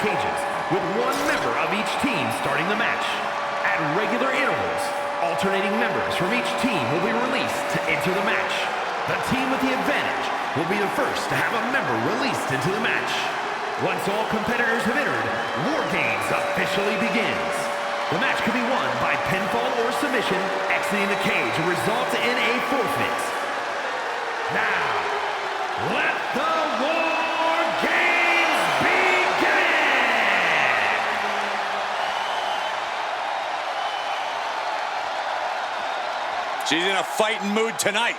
cages, with one member of each team starting the match. At regular intervals, alternating members from each team will be released to enter the match. The team with the advantage will be the first to have a member released into the match. Once all competitors have entered, War Games officially begins. The match can be won by pinfall or submission, exiting the cage results in a forfeit. Now, let the War Games begin! She's in a fighting mood tonight.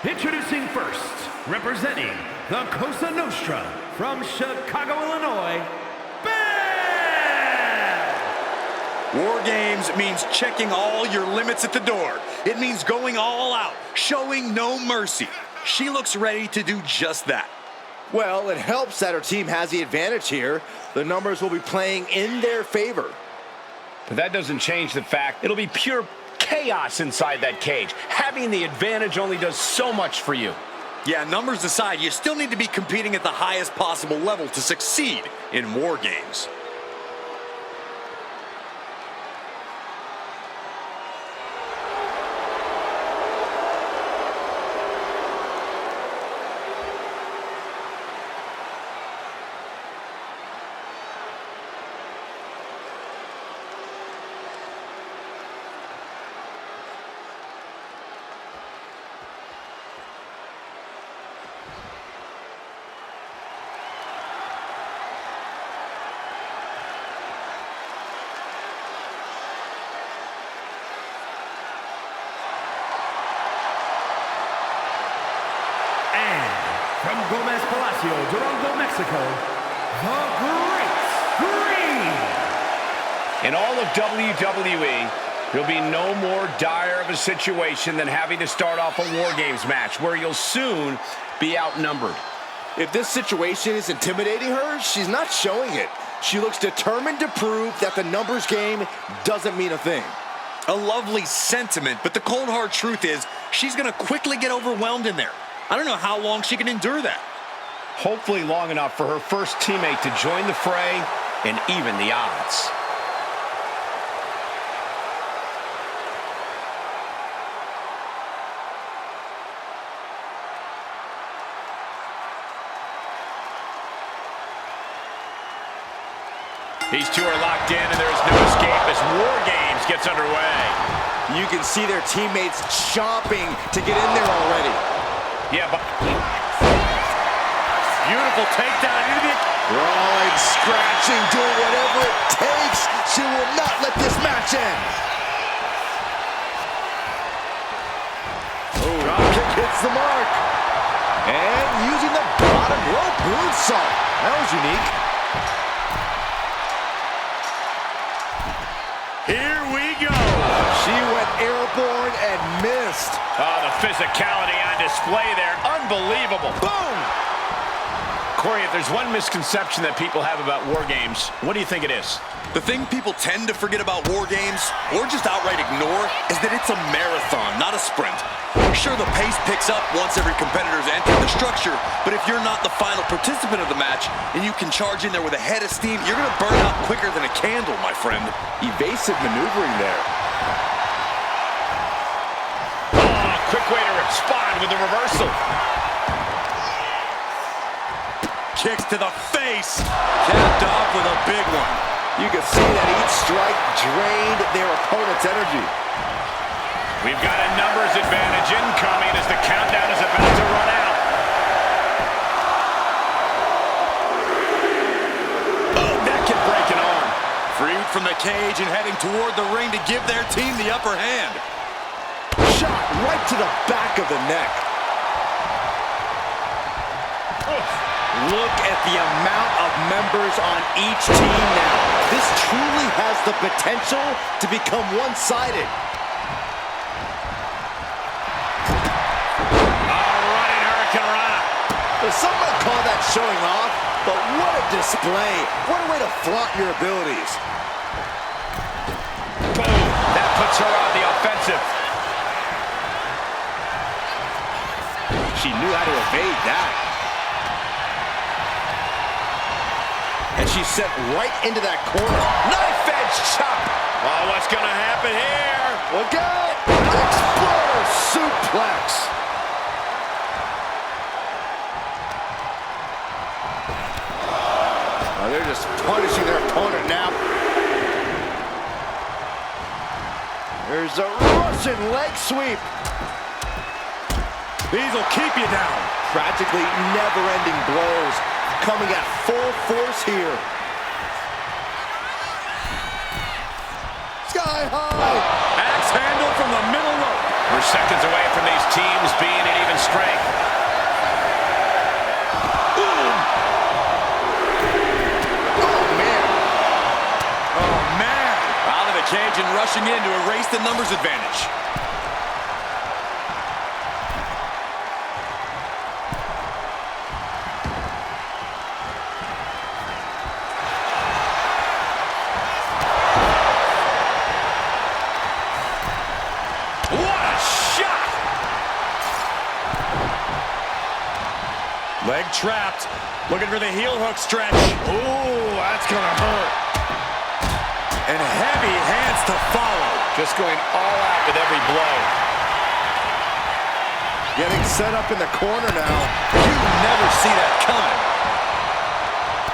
Introducing first, representing the Cosa Nostra from Chicago, Illinois, Bam! War Games means checking all your limits at the door. It means going all out, showing no mercy. She looks ready to do just that. Well, it helps that her team has the advantage here. The numbers will be playing in their favor. But that doesn't change the fact it'll be pure chaos inside that cage. Having the advantage only does so much for you. Yeah, numbers aside, you still need to be competing at the highest possible level to succeed in War Games. From Gomez Palacio, Durango, Mexico, the Great Green. In all of WWE, there'll be no more dire of a situation than having to start off a War Games match where you'll soon be outnumbered. If this situation is intimidating her, she's not showing it. She looks determined to prove that the numbers game doesn't mean a thing. A lovely sentiment, but the cold hard truth is she's going to quickly get overwhelmed in there. I don't know how long she can endure that. Hopefully long enough for her first teammate to join the fray and even the odds. These two are locked in and there's no escape as War Games gets underway. You can see their teammates chomping to get in there already. Yeah, but beautiful takedown. Brawling, scratching, doing whatever it takes. She will not let this match end. Oh, drop kick hits the mark. And using the bottom rope moonsault. That was unique. Here we go. She went airborne and missed. Oh, the physicality on display there. Unbelievable. Boom! Corey, if there's one misconception that people have about War Games, what do you think it is? The thing people tend to forget about War Games, or just outright ignore, is that it's a marathon, not a sprint. Sure, the pace picks up once every competitor's entered the structure, but if you're not the final participant of the match, and you can charge in there with a head of steam, you're going to burn out quicker than a candle, my friend. Evasive maneuvering there. Oh, quick way to respond with the reversal. Kicks to the face, capped off with a big one. You can see that each strike drained their opponent's energy. We've got a numbers advantage incoming as the countdown is about to run out. Oh, that can break an arm. Freed from the cage and heading toward the ring to give their team the upper hand. Shot right to the back of the neck. Look at the amount of members on each team now. This truly has the potential to become one-sided. Some might call that showing off, but what a display. What a way to flaunt your abilities. puts her on the offensive. She knew how to evade that. And she's set right into that corner. Knife edge chop. Oh, what's going to happen here? Look out! Exploder suplex. Oh, they're just punishing their opponent now. There's a Russian leg sweep. These will keep you down. Practically never-ending blows coming at full force here. Sky high. Axe handle from the middle rope. We're seconds away from these teams being at even strength. Boom. Oh, man. Oh, man. Out of the cage and rushing in to erase the numbers advantage. Leg trapped. Looking for the heel hook stretch. Ooh, that's gonna hurt. And heavy hands to follow. Just going all out with every blow. Getting set up in the corner now. You never see that coming.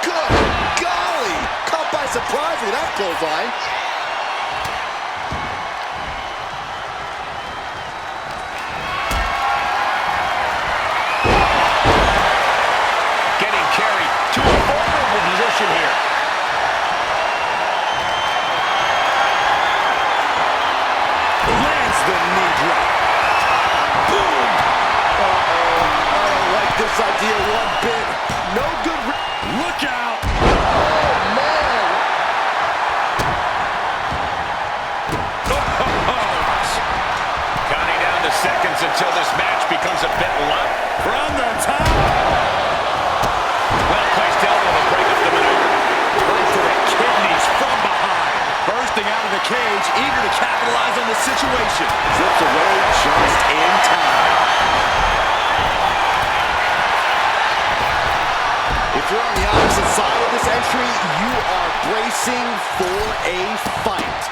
Good golly! Caught by surprise with that clothesline. Here. Lands the knee drop. Boom! Uh-oh. I don't like this idea one bit. No good. Look out! Oh, man! Counting down the seconds until this match becomes a bit light. From the top. Well-placed elbow to break up the maneuver. Right to the kidneys from behind. Bursting out of the cage, eager to capitalize on the situation. Slips away just in time. If you're on the opposite side of this entry, you are bracing for a fight.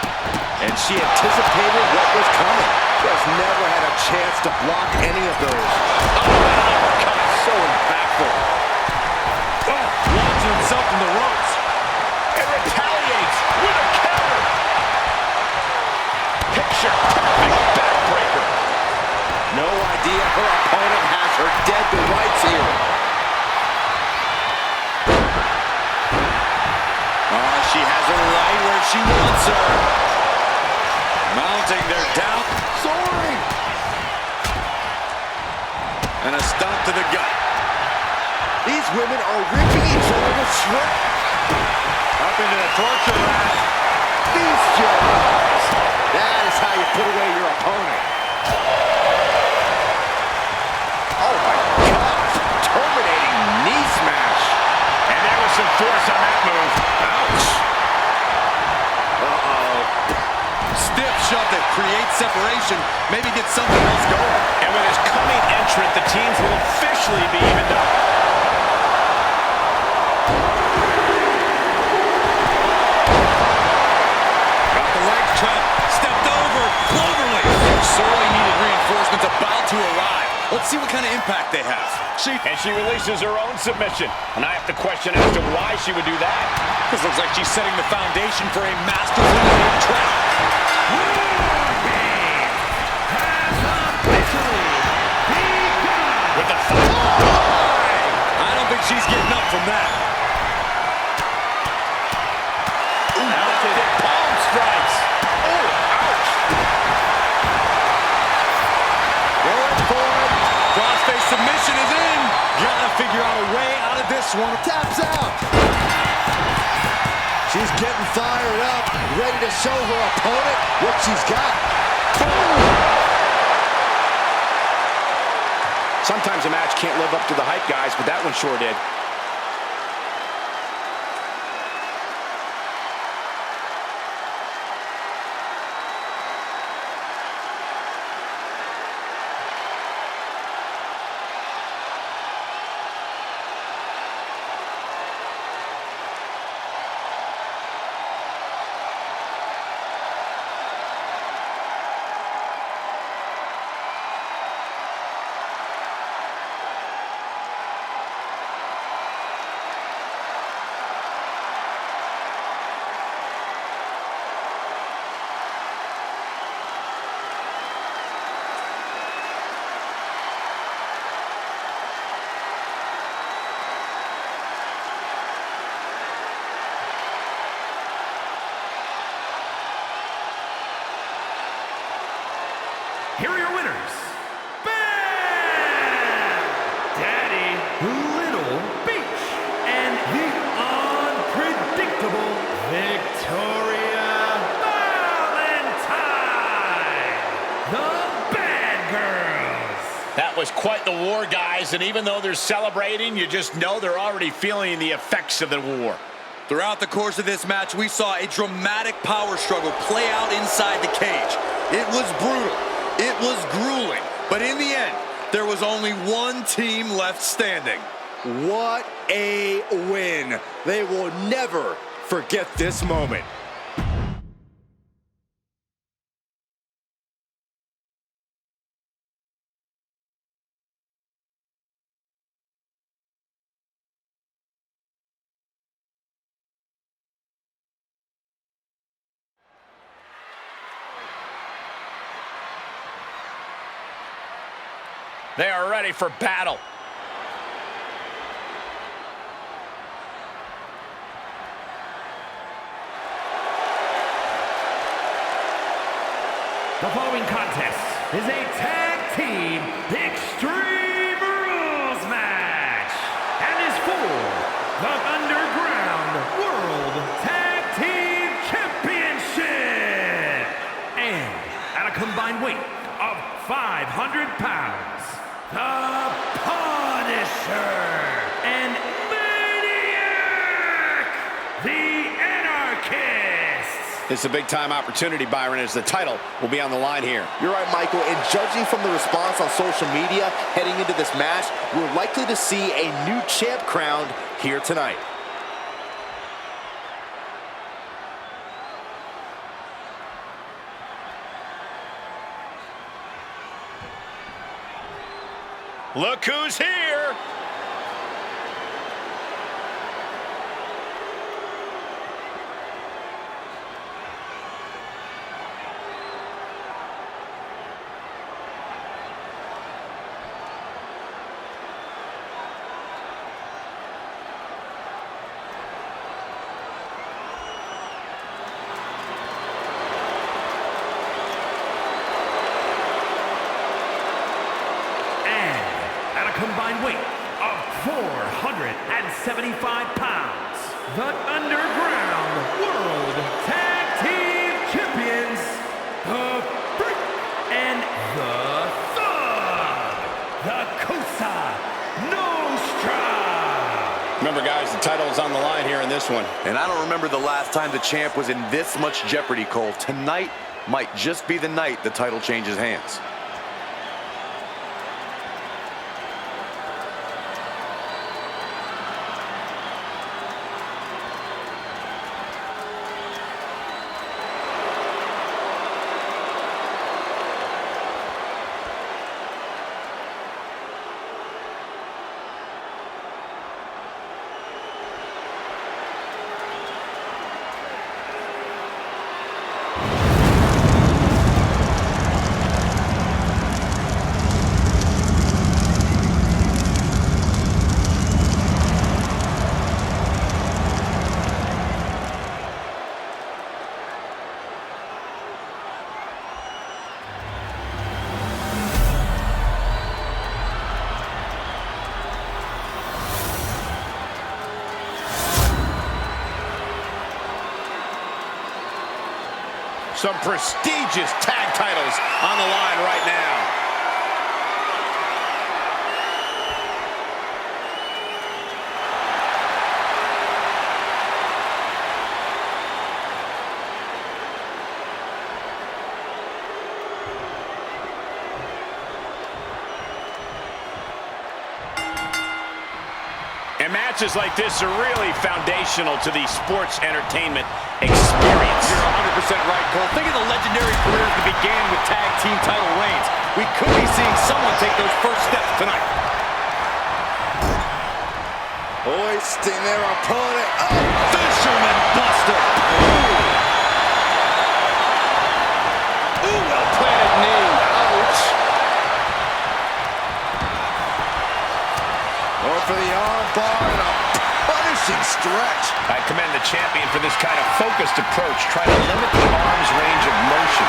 And she anticipated what was coming. Just never had a chance to block any of those. So impactful. Launching himself from the ropes. And retaliates with a counter. Picture perfect backbreaker. No idea her opponent has her dead to rights here. She has her right where she wants her. Mounting their down. Soaring. And a stomp to the gut. These women are ripping each other to shreds. Up into the torture rack. These jobs. That is how you put away your opponent. Oh my gosh. Terminating knee smash. And there was some force on that move. Ouch. Uh-oh. Stiff shove that creates separation. Maybe get something else going. And with his coming entrant, the teams will officially be evened up. Got the leg trap. Stepped over. Cloverleaf. Sorely needed reinforcements about to arrive. Let's see what kind of impact they have. And she releases her own submission. And I have to question as to why she would do that. This looks like she's setting the foundation for a masterfully laid trap. With the thigh. I don't think she's getting up from that. Mounted palm strikes. Oh, ouch. Going for it. Crossface submission is in. Gotta figure out a way out of this one. Taps out. She's getting fired up, ready to show her opponent what she's got. Sometimes a match can't live up to the hype, guys, but that one sure did. winners, Bam! Daddy Little Beach, and the unpredictable Victoria Valentine, the Bad Girls. That was quite the war, guys, and even though they're celebrating, you just know they're already feeling the effects of the war. Throughout the course of this match, we saw a dramatic power struggle play out inside the cage. It was brutal. It was grueling. But in the end, there was only one team left standing. What a win. They will never forget this moment. They are ready for battle. The following contest is a tag team Extreme Rules match and is for the Underground World Tag Team Championship. And at a combined weight of 500 pounds, the Punisher and Maniac, the Anarchist. This is a big-time opportunity, Byron, as the title will be on the line here. You're right, Michael, and judging from the response on social media heading into this match, we're likely to see a new champ crowned here tonight. Look who's here! Combined weight of 475 pounds, the Underground World Tag Team Champions, the Freak and the Thug, the Cosa Nostra. Remember, guys, the title is on the line here in this one. And I don't remember the last time the champ was in this much jeopardy, Cole. Tonight might just be the night the title changes hands. Some prestigious tag titles on the line right now. And matches like this are really foundational to the sports entertainment experience. You're 100% right, Cole. Think of the legendary careers that began with tag team title reigns. We could be seeing someone take those first steps tonight. Hoisting their opponent up. Fisherman Buster. Ooh, well-planted knee. Ouch. Going for the arm bar and a punishing stretch. I commend the champion for this kind of focused approach, trying to limit the arm's range of motion.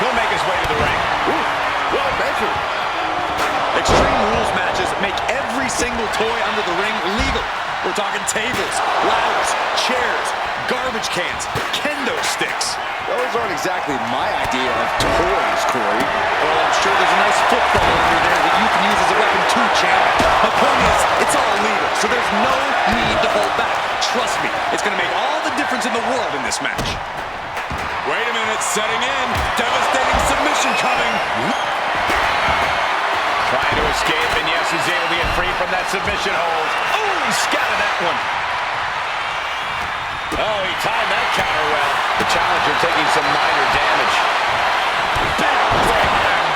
He'll make his way to the ring. Ooh, well measured. Extreme Rules matches make every single toy under the ring legal. We're talking tables, ladders, chairs, garbage cans, kendo sticks. Those aren't exactly my idea of toys, Corey. Well, I'm sure there's a nice football under there that you can use as a weapon too, champ. My point is, it's all legal, so there's no need to hold back. Trust me, it's going to make all the difference in the world in this match. Wait a minute, setting in. Devastating submission coming. Trying to escape, and yes, he's able to get free from that submission hold. Oh, he scattered that one. Oh, he timed that counter well. The challenger taking some minor damage.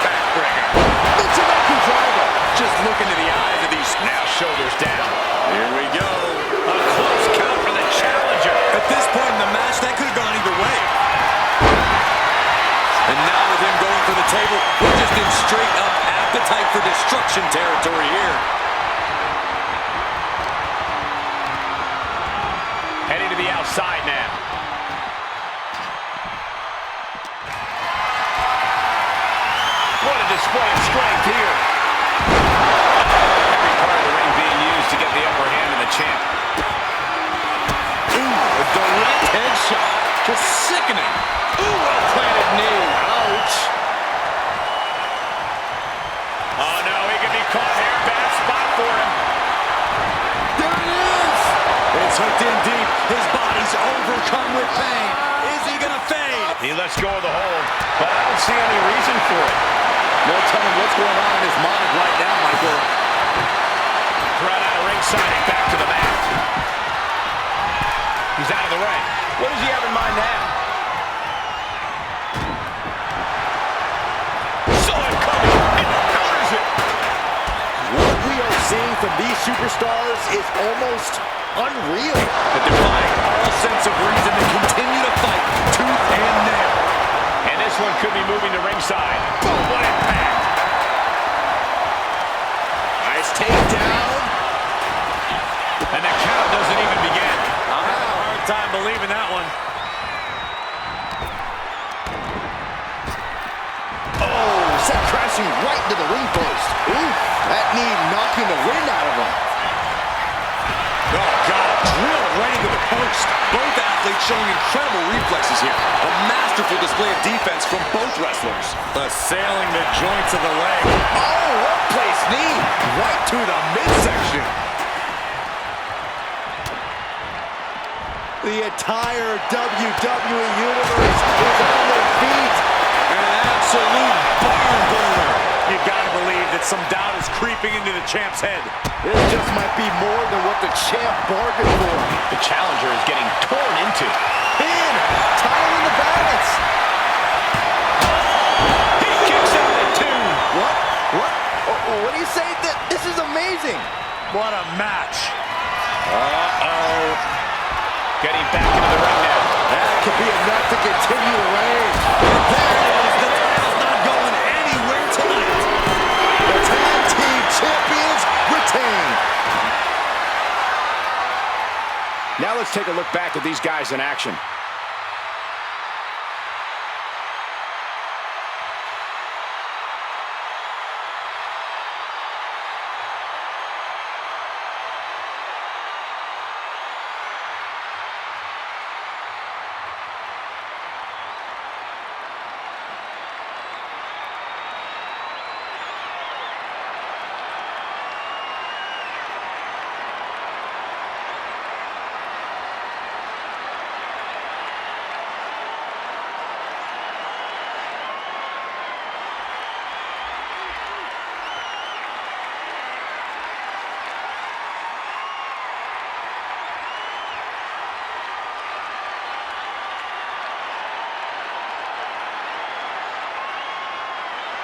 Backbreaker. It's a Mickey driver. Just look into the eyes of these now shoulders down. Here we go. A close count for the challenger. At this point in the match, that could have gone either way. And now with him going for the table, we're just in straight up appetite for destruction territory here. Heading to the outside now. What a display of strength here. Every part of the ring being used to get the upper hand of the champ. Ooh, a direct headshot. Just sickening. Ooh, well-planted knee. Ouch. Oh, no, he can be caught here. Bad spot for him. There it is. It's hooked in deep. His body's overcome with pain. Is he going to fade? He lets go of the hold, but I don't see any reason for it. No telling what's going on in his mind right now, Michael. Thrown out of ringside and back to the mat. He's out of the ring. What does he have in mind now? Saw it coming and counters it. What we are seeing from these superstars is almost unreal. But defying all sense of reason to continue to fight tooth and nail. And this one could be moving to ringside. Boom, what impact. Nice takedown. And the count doesn't even begin. I'm having a hard time believing that one. Oh, sent crashing right into the ring post. Ooh, that knee knocking the wind out of him. Oh, God, drilled right into the post. Both athletes showing incredible reflexes here. A masterful display of defense from both wrestlers. Assailing the joints of the leg. Oh, what place knee right to the midsection. The entire WWE Universe is on their feet. An absolute barn burner. You gotta believe that some doubt is creeping into the champ's head. This just might be more than what the champ bargained for. The challenger is getting torn into. Pin, title in the balance. He kicks out at two. What? What do you say? This is amazing. What a match. Uh-oh. Getting back into the ring now. That could be enough to continue the reign. And there it is. The title's not going anywhere tonight. The tag team champions retain. Now let's take a look back at these guys in action.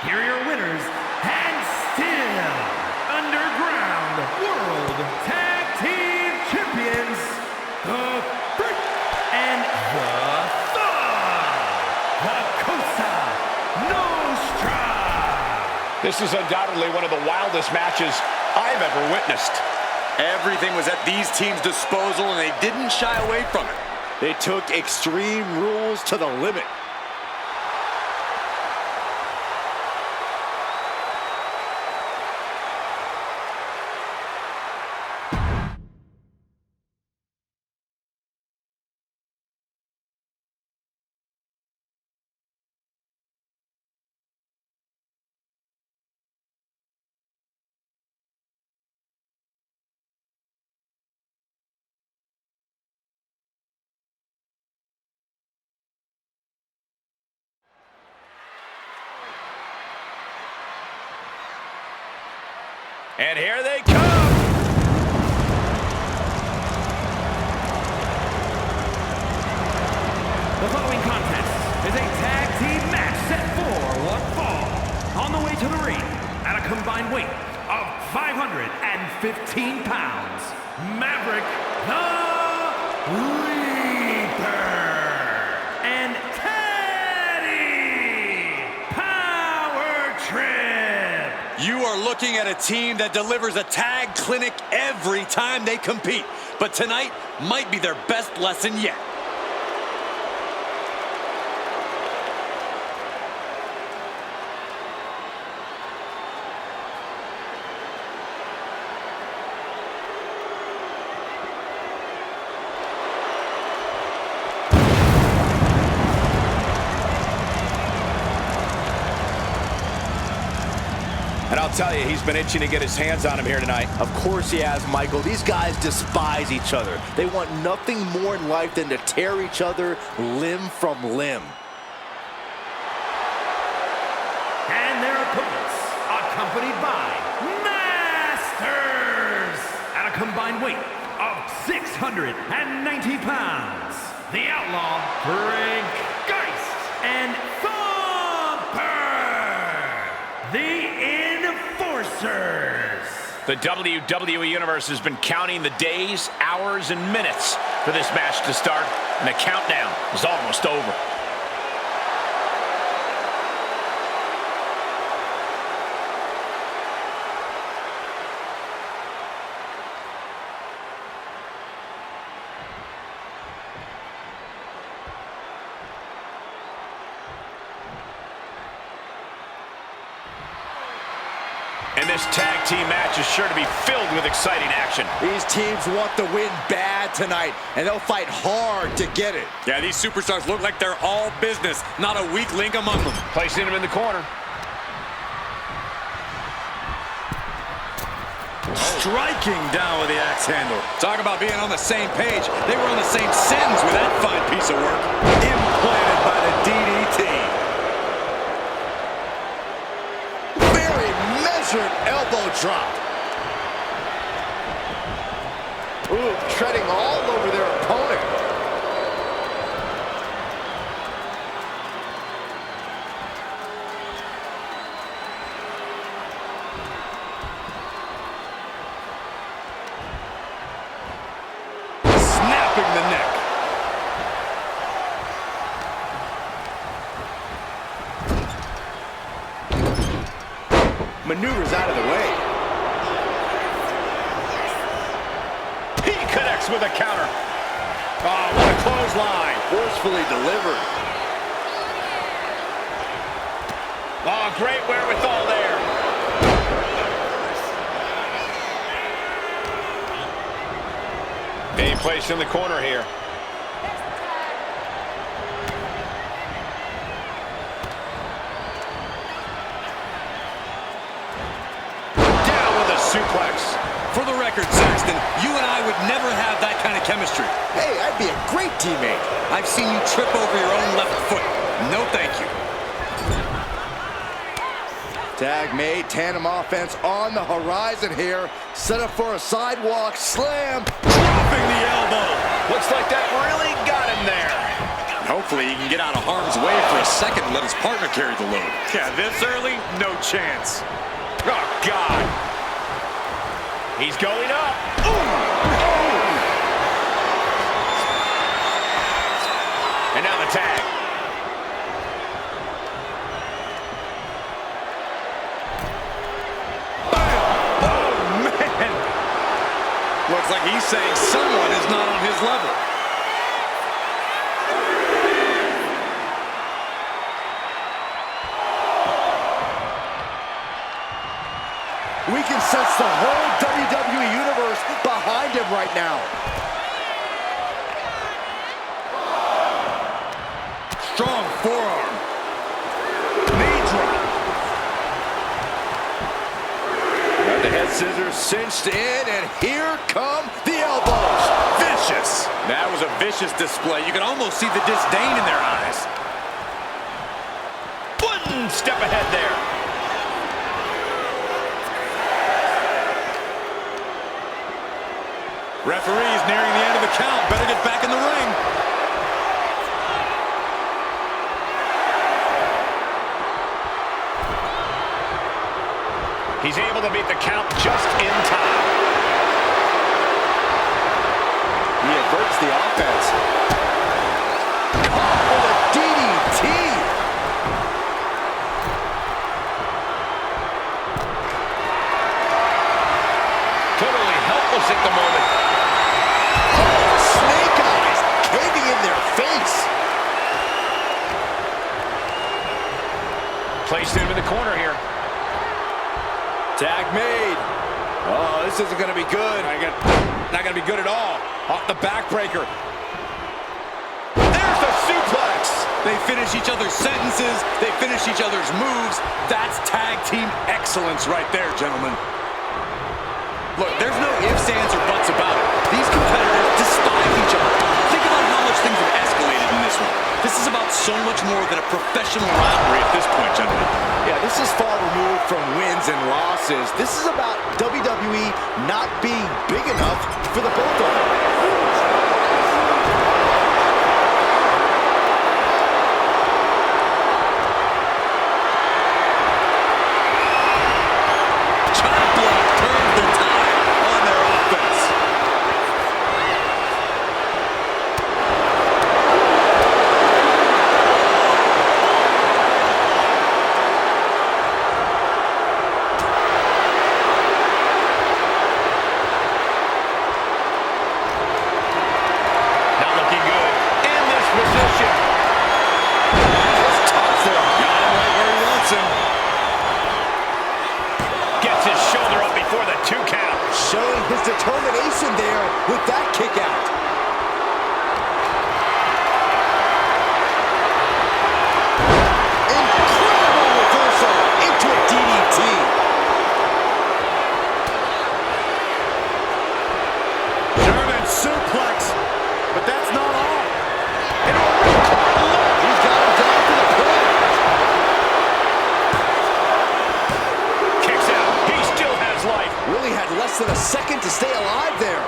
Here are your winners, and still Underground World Tag Team Champions, the Brick and the Thug, the Cosa Nostra. This is undoubtedly one of the wildest matches I've ever witnessed. Everything was at these teams' disposal, and they didn't shy away from it. They took Extreme Rules to the limit. And here they come. The following contest is a tag team match set for one fall. On the way to the ring, at a combined weight of 515 pounds, Maverick the Reaper and Teddy Power Trip. You are looking at a team that delivers a tag clinic every time they compete. But tonight might be their best lesson yet. And I'll tell you, he's been itching to get his hands on him here tonight. Of course he has, Michael. These guys despise each other. They want nothing more in life than to tear each other limb from limb. And their opponents, accompanied by Masters, at a combined weight of 690 pounds, the Outlaw, Frank Geist, and Thumper, the Enforcers. The WWE Universe has been counting the days, hours, and minutes for this match to start, and the countdown is almost over. And this tag team match is sure to be filled with exciting action. These teams want the win bad tonight, and they'll fight hard to get it. Yeah, these superstars look like they're all business, not a weak link among them. Placing him in the corner. Striking down with the axe handle. Talk about being on the same page. They were on the same sentence with that fine piece of work. Implanted by the DDT. Very measured elbow drop. Ooh, treading all over their opponent. Snapping the neck. Maneuvers out of the way. He connects with a counter. Oh, what a clothesline. Forcefully delivered. Oh, great wherewithal there. Being placed in the corner here. Down with a suplex. For the record, Saxton, you and I would never have that kind of chemistry. Hey, I'd be a great teammate. I've seen you trip over your own left foot. No thank you. Tag made, tandem offense on the horizon here. Set up for a sidewalk slam. Dropping the elbow. Looks like that really got him there. Hopefully he can get out of harm's way for a second and let his partner carry the load. Yeah, this early, no chance. Oh, God. He's going up. Ooh. Oh. And now the tag. Looks like he's saying someone is not on his level. We can sense the whole WWE Universe behind him right now. Strong forearm. Knee drop. Got the head scissors cinched in, and here come the elbows. Vicious. That was a vicious display. You can almost see the disdain in their eyes. One step ahead there. Referee's nearing the end of the count. Better get back in the ring. He's able to beat the count just in time. He averts the offense. Caught with a DDT. Totally helpless at the moment. Oh, snake eyes caving in their face. Placed him in the corner here. Tag made. Oh, this isn't going to be good. Not going to be good at all. Off the backbreaker. There's the suplex. They finish each other's sentences. They finish each other's moves. That's tag team excellence right there, gentlemen. Look, there's no ifs, ands, or buts about it. These competitors despise each other. Think about how much things have escalated in this one. This is about so much more than a professional rivalry at this point, gentlemen. Yeah, this is far removed from wins and losses. This is about WWE not being big enough for the both of them. Chop block turns the tide on their offense. Not looking good in this position. Just toss there. Got him right where he wants him. Gets his shoulder up before the 2 count. Showing his determination there with that kick out. Incredible reversal into a DDT. German suplex, but that's not all. He's got him down to the pin. Kicks out. He still has life. Really had less than a second to stay alive there.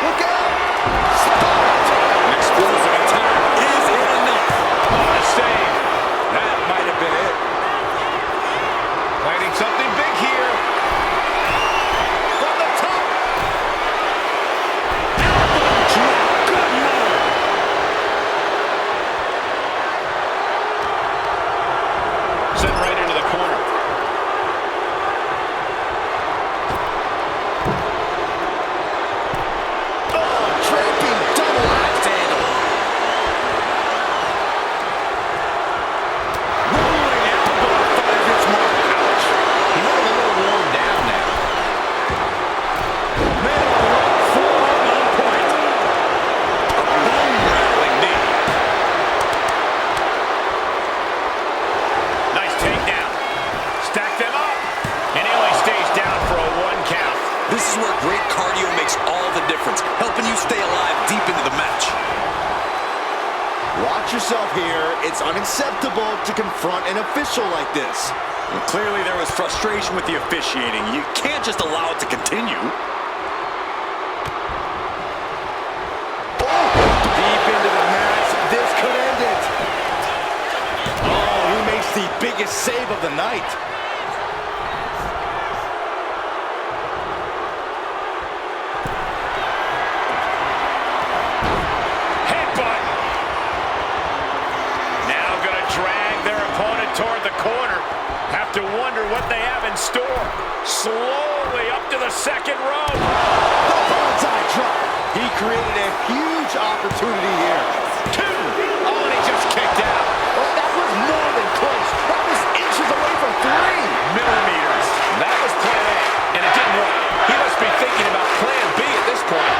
Look out! Spot! An explosive attack. Is it enough? On a save. That might have been it. Planning something big here. From the top. Good Lord! Sent right into the corner. Oh, tramping double axe handle. Rolling elbow finds its mark. Ouch. He looked a little worn down now. Man on the rope, forearm on point. A bone-rattling knee. Nice takedown. Stack them up. And he only stays down for a 1 count. This is where great cardio makes all the difference, helping you stay alive deep into the match. Watch yourself here. It's unacceptable to confront an official like this. Well, clearly there was frustration with the officiating. You can't just allow it to continue. Deep into the match. This could end it. Oh, he makes the biggest save of the night. Headbutt. Now gonna drag their opponent toward the corner. Have to wonder what they have in store. Slowly up to the 2nd row. The bonsai drop. He created a huge opportunity here. 2. Oh, and he just kicked out. Oh, that was more than close. That was inches away from 3. Millimeters. That was plan A, and it didn't work. He must be thinking about plan B at this point.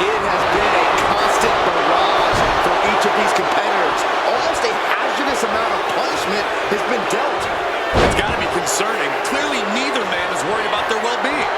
It has been a constant barrage for each of these competitors. Almost a hazardous amount of punishment has been dealt. It's got to be concerning. Clearly neither man is worried about their well-being.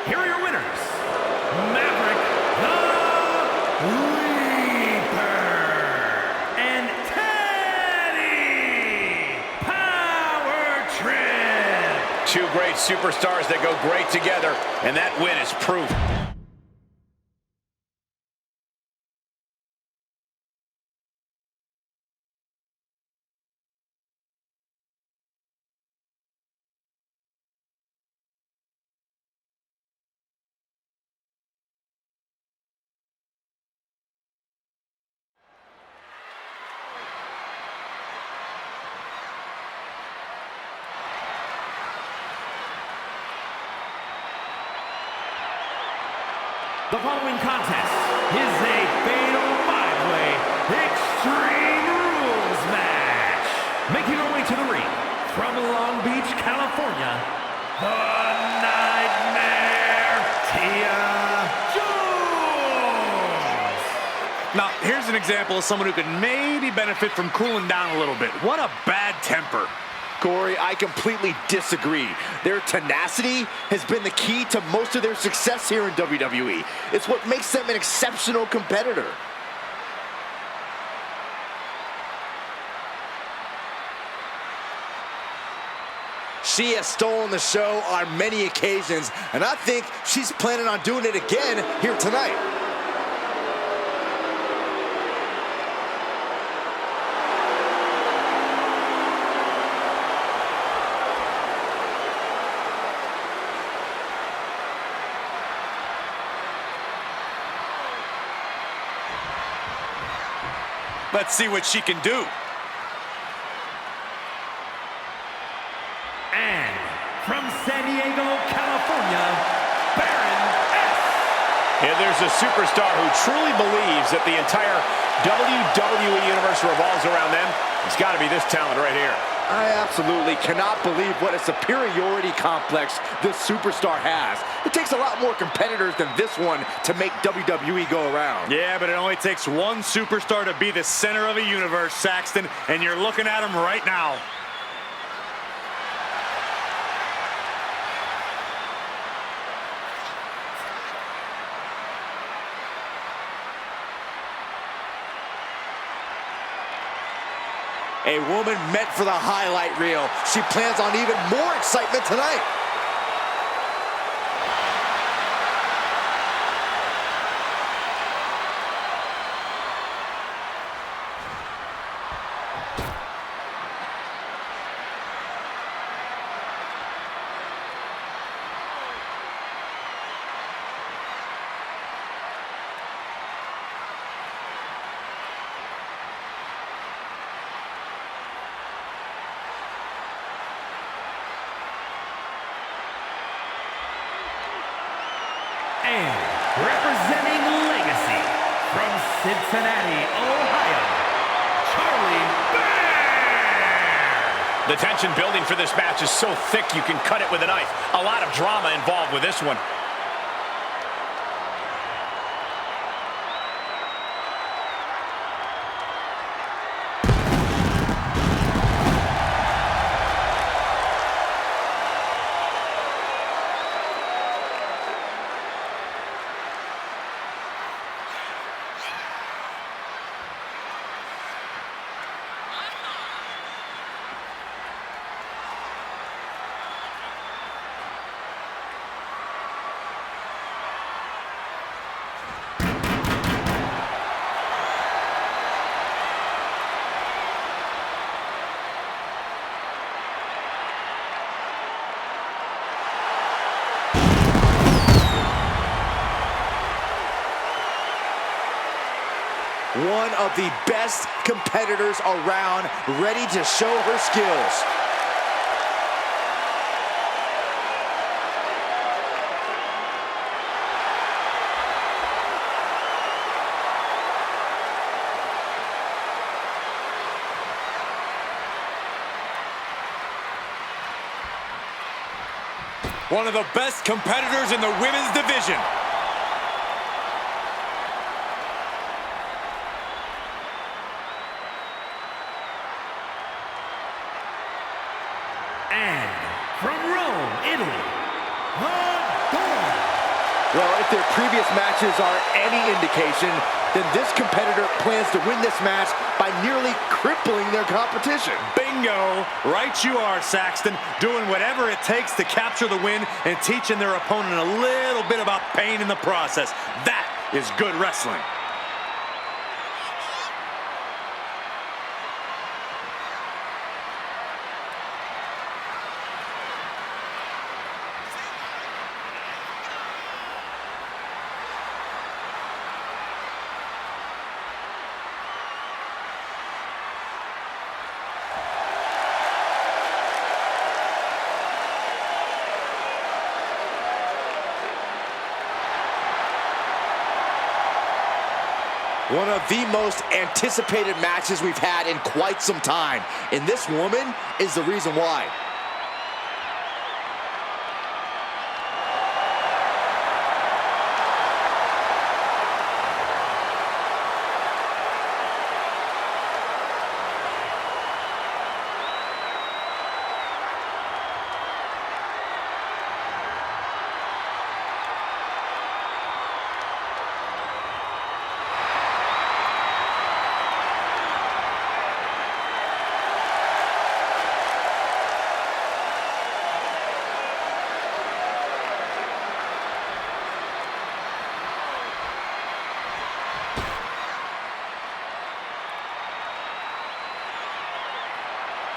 here are your winners, Maverick the Leaper and Teddy Power Trip. Two great superstars that go great together, and that win is proof. The following contest is a fatal five-way Extreme Rules match. Making her way to the ring from Long Beach, California, the Nightmare, Tia Jones. Now, here's an example of someone who could maybe benefit from cooling down a little bit. What a bad temper. Corey, I completely disagree. Their tenacity has been the key to most of their success here in WWE. It's what makes them an exceptional competitor. She has stolen the show on many occasions, and I think she's planning on doing it again here tonight. Let's see what she can do. And from San Diego, California, Baron S. If there's a superstar who truly believes that the entire WWE Universe revolves around them, it's got to be this talent right here. I absolutely cannot believe what a superiority complex this superstar has. It takes a lot more competitors than this one to make WWE go around. Yeah, but it only takes one superstar to be the center of a universe, Saxton, and you're looking at him right now. A woman meant for the highlight reel. She plans on even more excitement tonight. And representing Legacy from Cincinnati, Ohio, Charlie Bear. The tension building for this match is so thick you can cut it with a knife. A lot of drama involved with this one. One of the best competitors around, ready to show her skills. One of the best competitors in the women's division. And from Rome, Italy, the Dawn. If their previous matches are any indication, then this competitor plans to win this match by nearly crippling their competition. Bingo! Right you are, Saxton. Doing whatever it takes to capture the win and teaching their opponent a little bit about pain in the process. That is good wrestling. One of the most anticipated matches we've had in quite some time. And this woman is the reason why.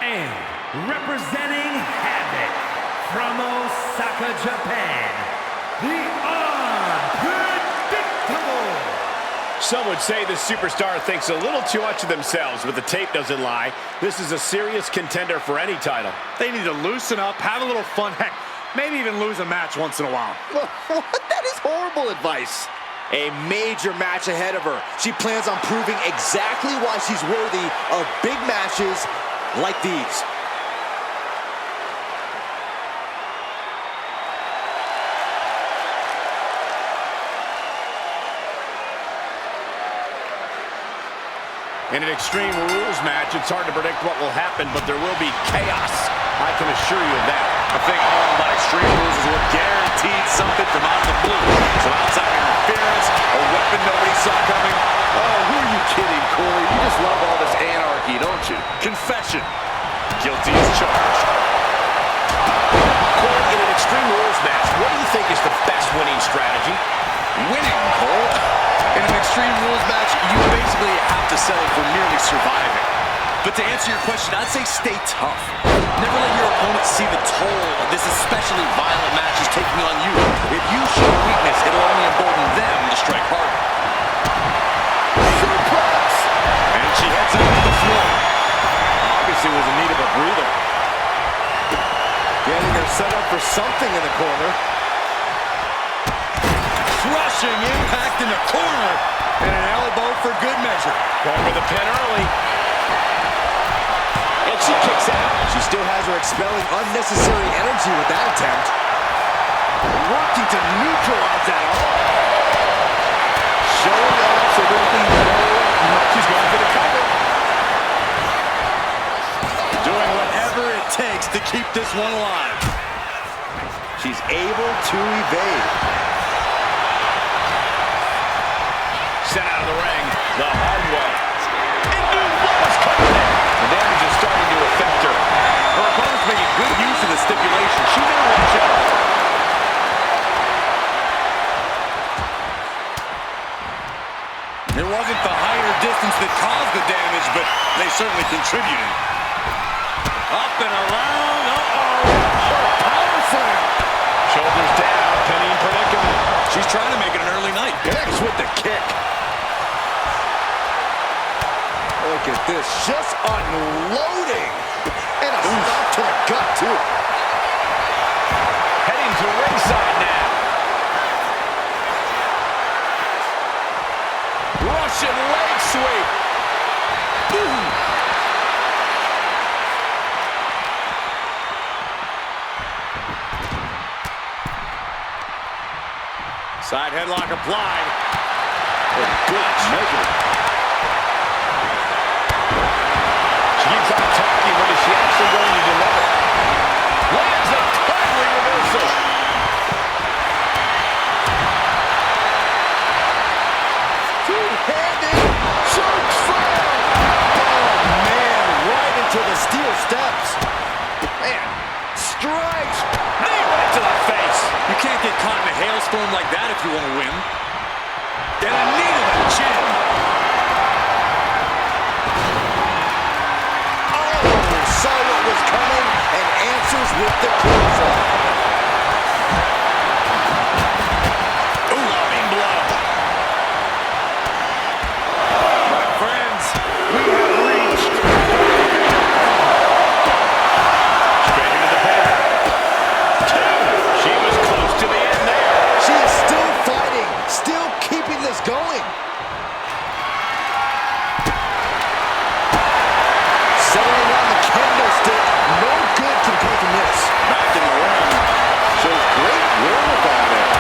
And representing Havoc from Osaka, Japan, the Unpredictable. Some would say the superstar thinks a little too much of themselves, but the tape doesn't lie. This is a serious contender for any title. They need to loosen up, have a little fun, heck, maybe even lose a match once in a while. That is horrible advice. A major match ahead of her. She plans on proving exactly why she's worthy of big matches like these. In an Extreme Rules match, it's hard to predict what will happen, but there will be chaos. I can assure you of that. The thing I love about Extreme Rules is we're guaranteed something from out of the blue. Some outside interference, a weapon nobody saw coming. Oh, who are you kidding, Corey? You just love all this anarchy, don't you? Confession. Guilty as charged. Corey, in an Extreme Rules match, what do you think is the best winning strategy? Winning, Cole. In an Extreme Rules match, you basically have to settle for merely surviving. But to answer your question, I'd say stay tough. Never let your opponent see the toll this especially violent match is taking on you. If you show weakness, it'll only embolden them to strike harder. Suplex! And she heads out to the floor. Obviously was in need of a breather. Getting her set up for something in the corner. Crushing impact in the corner. And an elbow for good measure. Going for the pin early. And she kicks out. She still has her expelling unnecessary energy with that attempt. Working to neutralize that all. Showing absolutely no. She's going for the cover. Doing whatever it takes to keep this one alive. She's able to evade. Sent out of the ring the hard way. And knew what was coming there. The damage is starting to affect her. Her opponent's making good use of the stipulation. She better watch out. It wasn't the height or distance that caused the damage, but they certainly contributed. Up and around. Power slam. Shoulders down, pinning predicament. She's trying to make it an early night. Connects with the kick. Look at this, just unloading. And a stop to the gut, too. Heading to ringside now. Russian leg sweep. Ooh. Side headlock applied. Good measure. She keeps on talking, but is she actually going to deliver? Lands a timely reversal. firestorm like that if you want to win. And a knee to the chin. Oh, saw what was coming and answers with the clothesline. Loving blow. My friends, we have reached. Straight into the pin. Two. She was close to the end there. She is still fighting, still keeping this going. Settling around the candlestick, no good can come from this. Back in the ring. Shows great wherewithal there.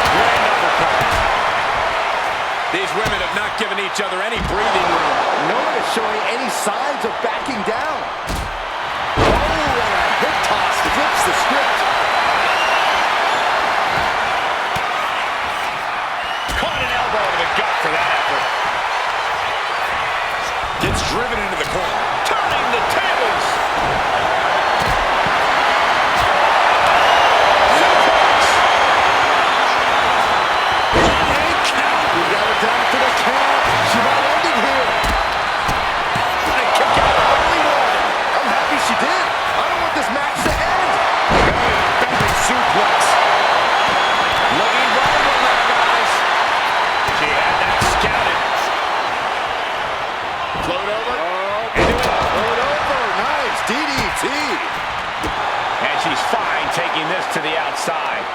Grand uppercut. These women have not given each other any breathing room. No one is showing any signs of backing down. Oh, and a hip toss flips the script. Caught an elbow to the gut for that effort. Gets driven into the corner. Turning the tables. We got it down for the count. She might end it here. What a kick out. Only one. I'm happy she did. I don't want this match to end. Belly suplex. Looking vulnerable now, guys. She had that scouted. Float over. Into it. Float over. Nice. DDT. And she's fine taking this to the outside.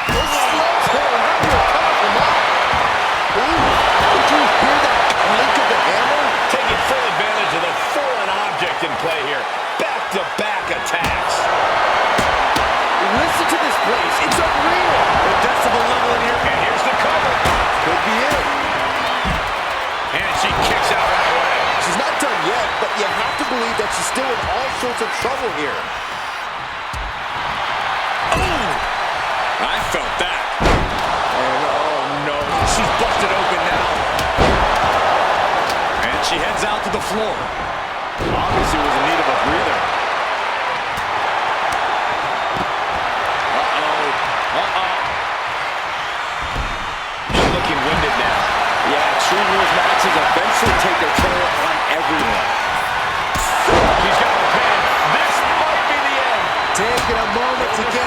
This slows her. How do you come from that? Ooh. Did you hear that clink of the hammer? Taking full advantage of the foreign object in play here. Back-to-back attacks. Listen to this place. It's unreal. The decibel level in here. And here's the cover. Could be it. And she kicks out right away. She's not done yet, but you have to believe that she's still in all sorts of trouble here. I felt that. And oh no, she's busted open now. And she heads out to the floor. Obviously was in need of a breather. She's looking winded now. Yeah, true rules matches eventually take their toll on everyone. She's got the pin. This might be the end. Taking a moment to get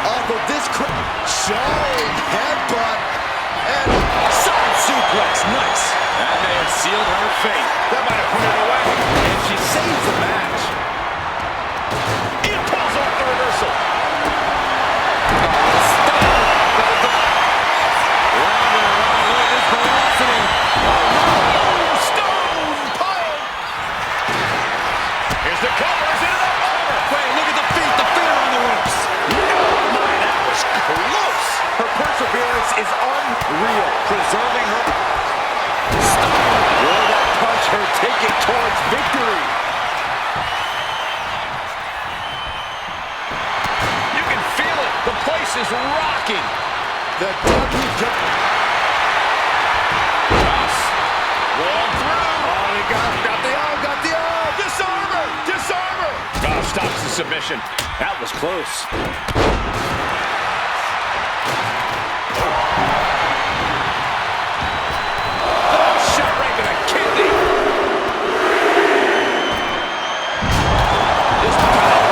off of this showing headbutt and side suplex. Nice. That may have sealed her fate. That might have put it away. And she saves the match. He pulls off the reversal. Stone pile. Here's the cover. Is it over? Wait, look at the feet. The feet are on the ropes. Oh my, that was close. Her perseverance is unreal, preserving her. Will that punch her take it towards victory? You can feel it. The place is rocking. The WWE. Roll through. Oh, they got the arm, got the arm. Disarm her. Disarm her. Oh, stops the submission. That was close. Oh, shot right to the kidney. This power.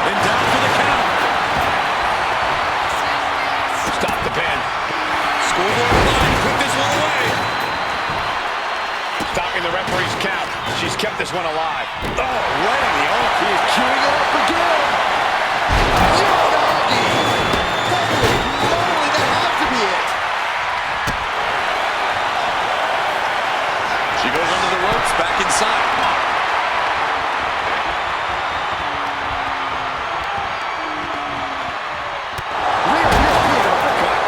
And down for the count. Stop the pin. Scoreboard line. Put this one away. Stopping the referee's count. She's kept this one alive. Oh, right on the arm. He is queuing it up again. Yogi! Holy moly, that has to be it. She goes under the ropes, back inside. Rear European uppercut.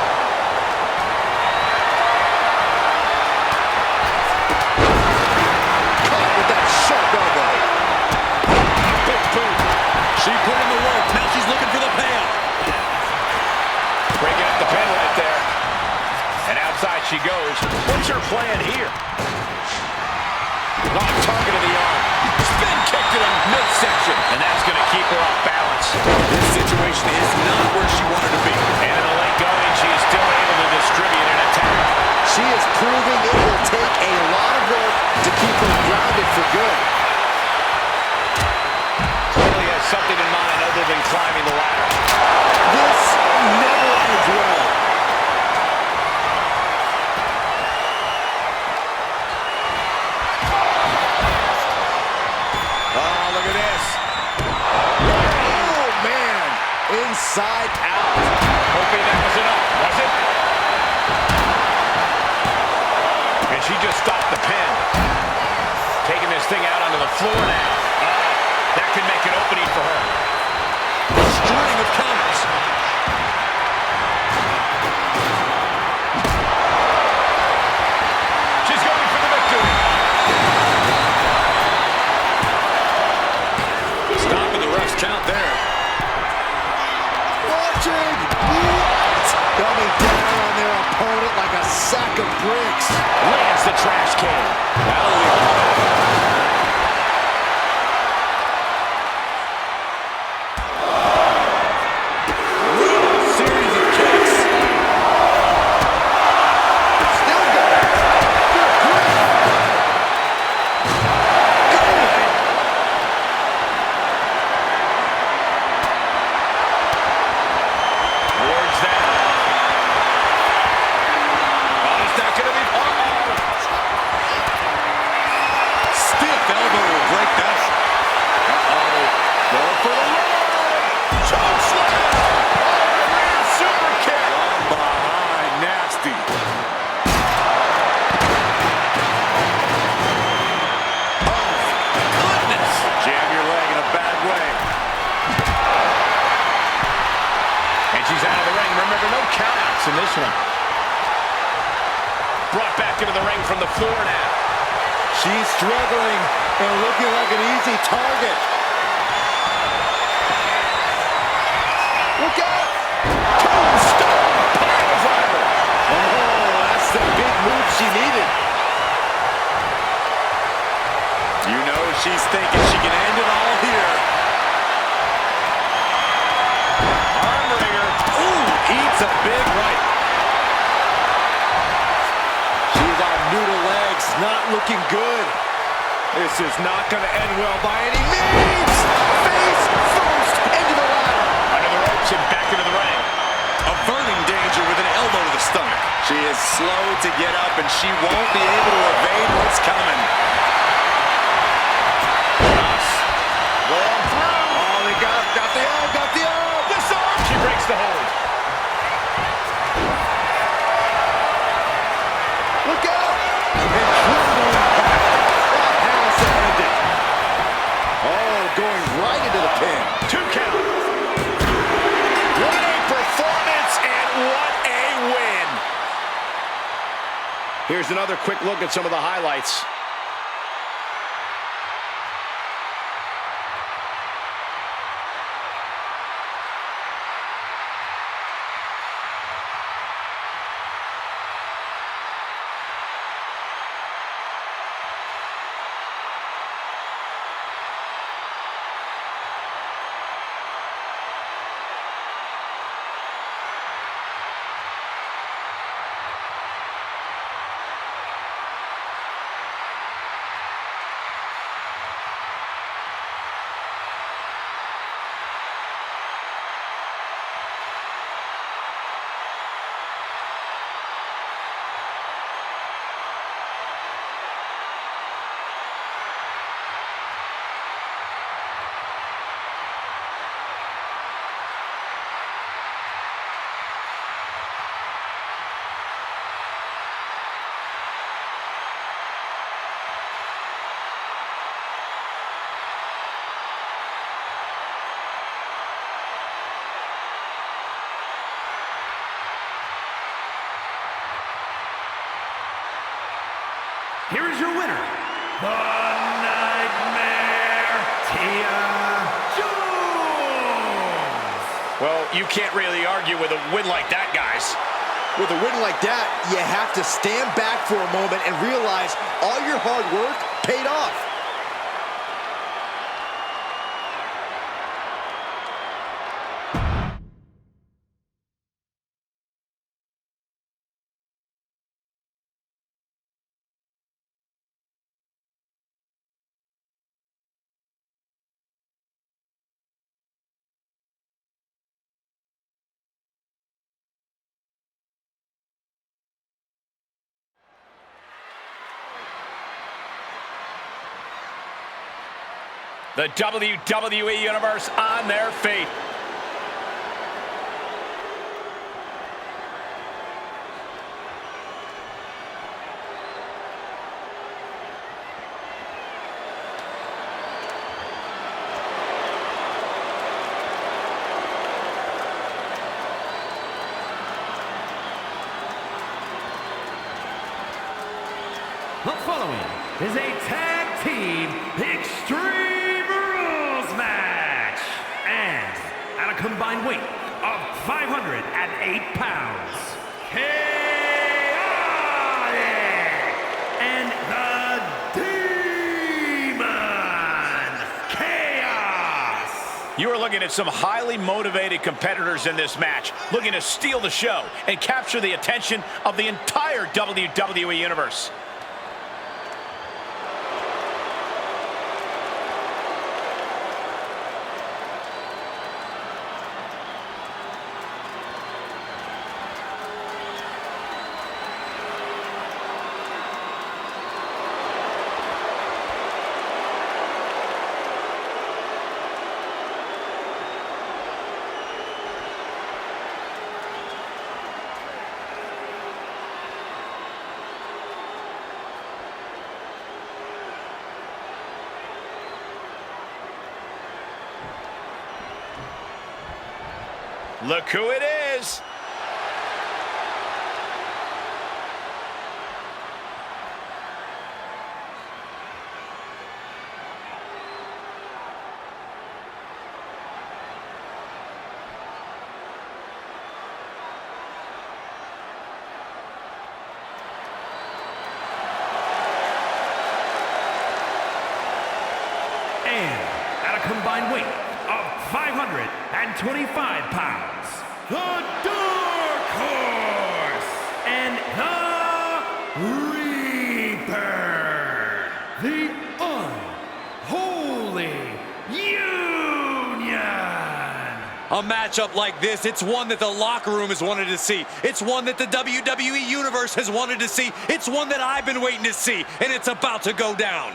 Caught with that sharp elbow. Big boot. She put in the work. Now she's looking for the payoff. Breaking up the pin right there. And outside she goes. What's her plan here? On target of the arm. Spin kick to the midsection. This situation is not where she wanted to be. And in the late going, she is still able to distribute an attack. She is proving it will take a lot of work to keep her grounded for good. Clearly has something in mind other than climbing the ladder. This never ends well. Oh, look at this. Oh, man. Inside out. Hoping that was enough, was it? And she just stopped the pin. Taking this thing out onto the floor now. That could make an opening for her. A string of counters. She's going for the victory. Stopping the ref's count there. Watching. What? Coming down on their opponent like a sack of bricks. Lands the trash can. That'll leave her. Series of kicks. Still going. Good grief. Going. Towards that. Oh, it's not going to be... Stiff elbow will break that. Go for the run. Choke slam. Oh, super kick. From behind, nasty. Oh, goodness. Jam your leg in a bad way. And she's out of the ring. Remember, no countouts in this one. Brought back into the ring from the floor now. She's struggling and looking like an easy target. Look out! Tombstone piledriver. Oh, that's the big move she needed. You know she's thinking she can end it all here. Armbringer. Ooh, eats a big right. She's on noodle legs, not looking good. This is not going to end well by any means. Face first into the ladder. Under the ropes and back into the ring. Averting danger with an elbow to the stomach. She is slow to get up, and she won't be able to evade what's coming. Going through. Oh, they got the arm, got the arm. This arm. She breaks the hold. Look out. Incredible impact. What has to end it? Oh, going right into the pin. 2 count. What a performance and what a win. Here's another quick look at some of the highlights. Here is your winner, the Nightmare, Tia Jones. Well, you can't really argue with a win like that, guys. With a win like that, you have to stand back for a moment and realize all your hard work paid off. The WWE Universe on their feet. The following is a tag team Extreme Rules match. And at a combined weight of 508 pounds, Chaotic and the Demon Chaos. You are looking at some highly motivated competitors in this match, looking to steal the show and capture the attention of the entire WWE Universe. Look who it is. And at a combined weight of 525 pounds, the Dark Horse and the Reaper, the Unholy Union. A matchup like this, it's one that the locker room has wanted to see. It's one that the WWE Universe has wanted to see. It's one that I've been waiting to see, and it's about to go down.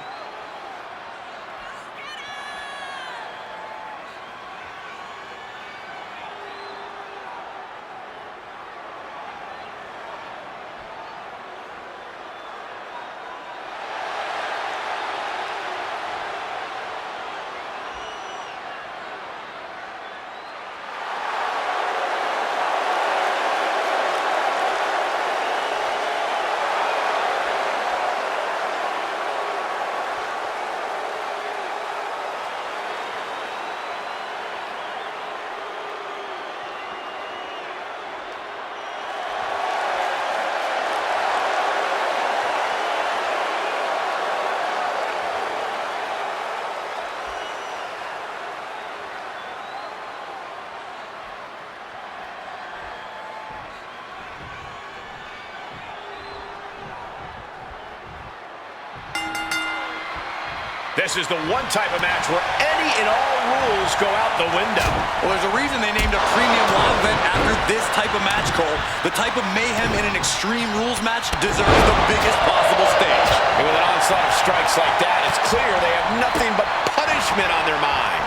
This is the one type of match where any and all rules go out the window. Well, there's a reason they named a premium live event after this type of match, Cole. The type of mayhem in an Extreme Rules match deserves the biggest possible stage. And with an onslaught of strikes like that, it's clear they have nothing but punishment on their mind.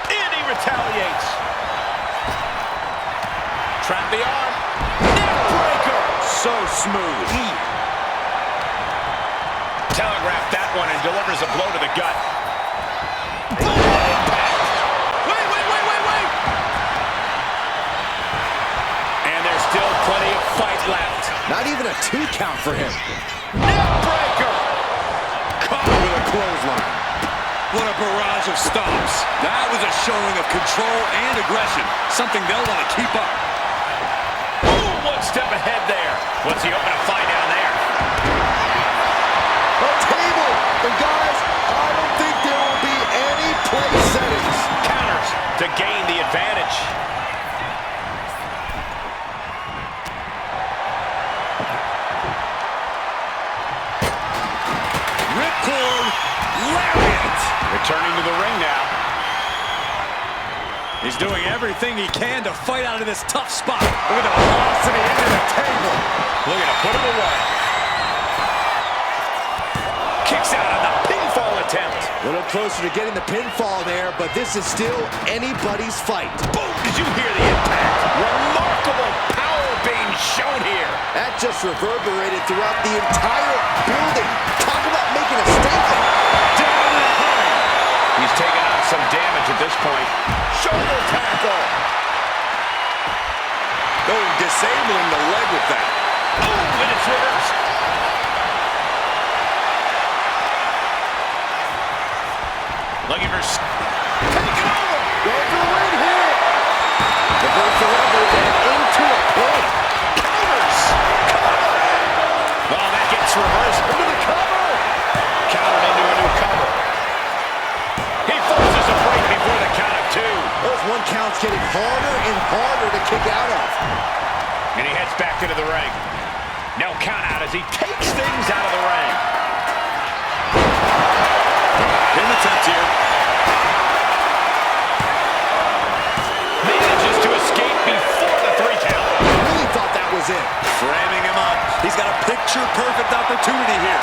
And he retaliates. Trap the arm. Neck breaker. So smooth. Telegraphed that one and delivers a blow to the gut. Wait. And there's still plenty of fight left. Not even a 2 count for him. Neck breaker. Caught with a clothesline. What a barrage of stomps. That was a showing of control and aggression. Something they'll want to keep up. Ooh, one step ahead there. What's he open to find down there? And guys, I don't think there will be any play settings. Counters to gain the advantage. Ripcord lariat. Returning to the ring now. He's doing everything he can to fight out of this tough spot. Look at the velocity into the table. Looking to put him away. Kicks out on the pinfall attempt. A little closer to getting the pinfall there, but this is still anybody's fight. Boom! Did you hear the impact? Remarkable power being shown here. That just reverberated throughout the entire building. Talk about making a statement. Down and home. He's taking on some damage at this point. Shoulder tackle. Oh, disabling the leg with that. Oh, and it's reversed. Looking for... Take it over! Going for the win here. Reverse the levers and into a pin. Counters! Oh, that gets reversed. Into the cover! Countered into a new cover. He forces a break before the count of two. Those one counts getting harder and harder to kick out of. And he heads back into the ring. No count out as he takes things out of the ring. In the attempt here. Manages to escape before the 3 count. Really thought that was it. Framing him up. He's got a picture-perfect opportunity here.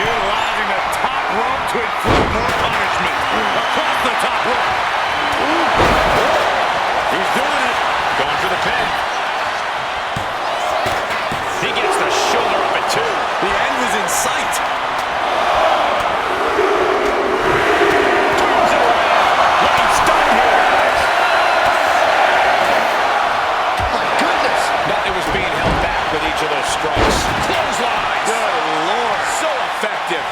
Utilizing the top rope to inflict more punishment. Across the top rope. Ooh. He's doing it. Going for the pin. He gets the shoulder up at 2. The end was in sight. Turns it around. Looking stunned here, guys. My goodness. Nothing was being held back with each of those strikes. Clotheslines. Good Lord. So effective.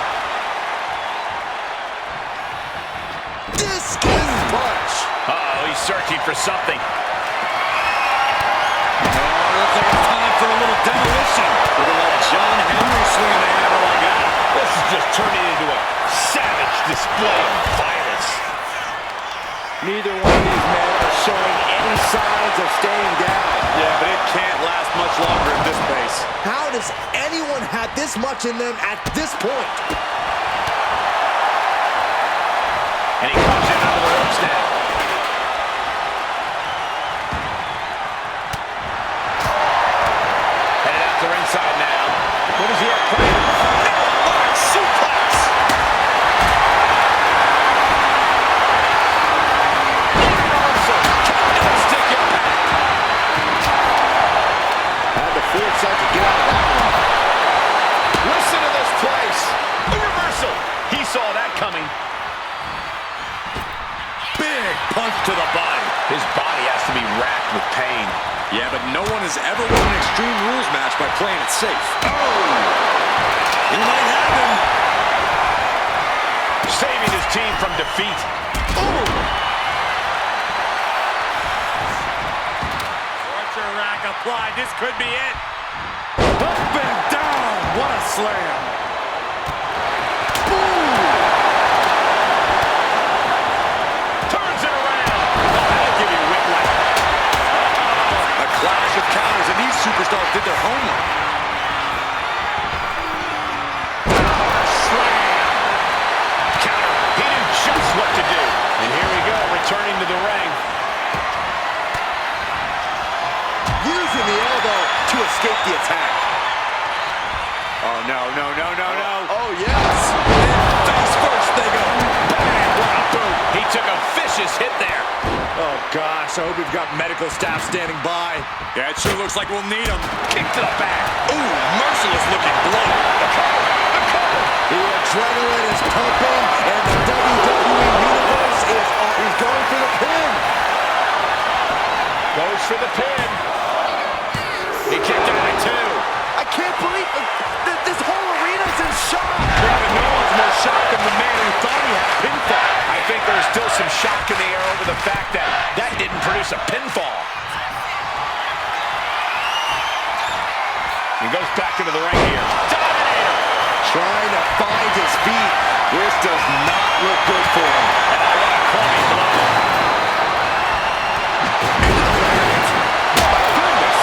Discus punch. Uh-oh, he's searching for something. Looks like it's time for a little demolition. Look at that John Henry swinging the hammer like that. This is just turning into a savage display of violence. Neither one of these men are showing any signs of staying down. Yeah, but it can't last much longer at this pace. How does anyone have this much in them at this point? And he comes in under the ropes now. Headed out to ringside now. What does he have planned? Elbow suplex! Reversal. Kendo stick impact. Had the foresight to get out of that one. Listen to this place. A reversal. He saw that coming. Big punch to the body. His body has to be racked with pain. Yeah, but no one has ever won an Extreme Rules match by playing it safe. Oh! He might have him. Saving his team from defeat. Ooh! Torture rack applied. This could be it. Up and down. What a slam. Turns it around. Oh, that'll give you whiplash. A clash of counters, and these superstars did their homework. Slam. Counter. He knew just what to do. And here we go, returning to the ring. Using the elbow to escape the attack. Oh, no, no, no, no, no. Oh, yes. Face first, they go. Bang, what a boot. He took a vicious hit there. Oh, gosh. I hope we've got medical staff standing by. Yeah, it sure looks like we'll need them. Kick to the back. Ooh, merciless looking blow. The cover. The cover. The adrenaline is pumping, and the WWE Universe is he's going for the pin. Goes for the pin. He kicked out at 2. I can't believe this whole arena's in shock. Yeah, but no one's more shocked than the man who thought he had pinfall. I think there's still some shock in the air over the fact that that didn't produce a pinfall. He goes back into the ring here. Dominator! Trying to find his feet. This does not look good for him. And I want a crummy blow. Oh, my goodness.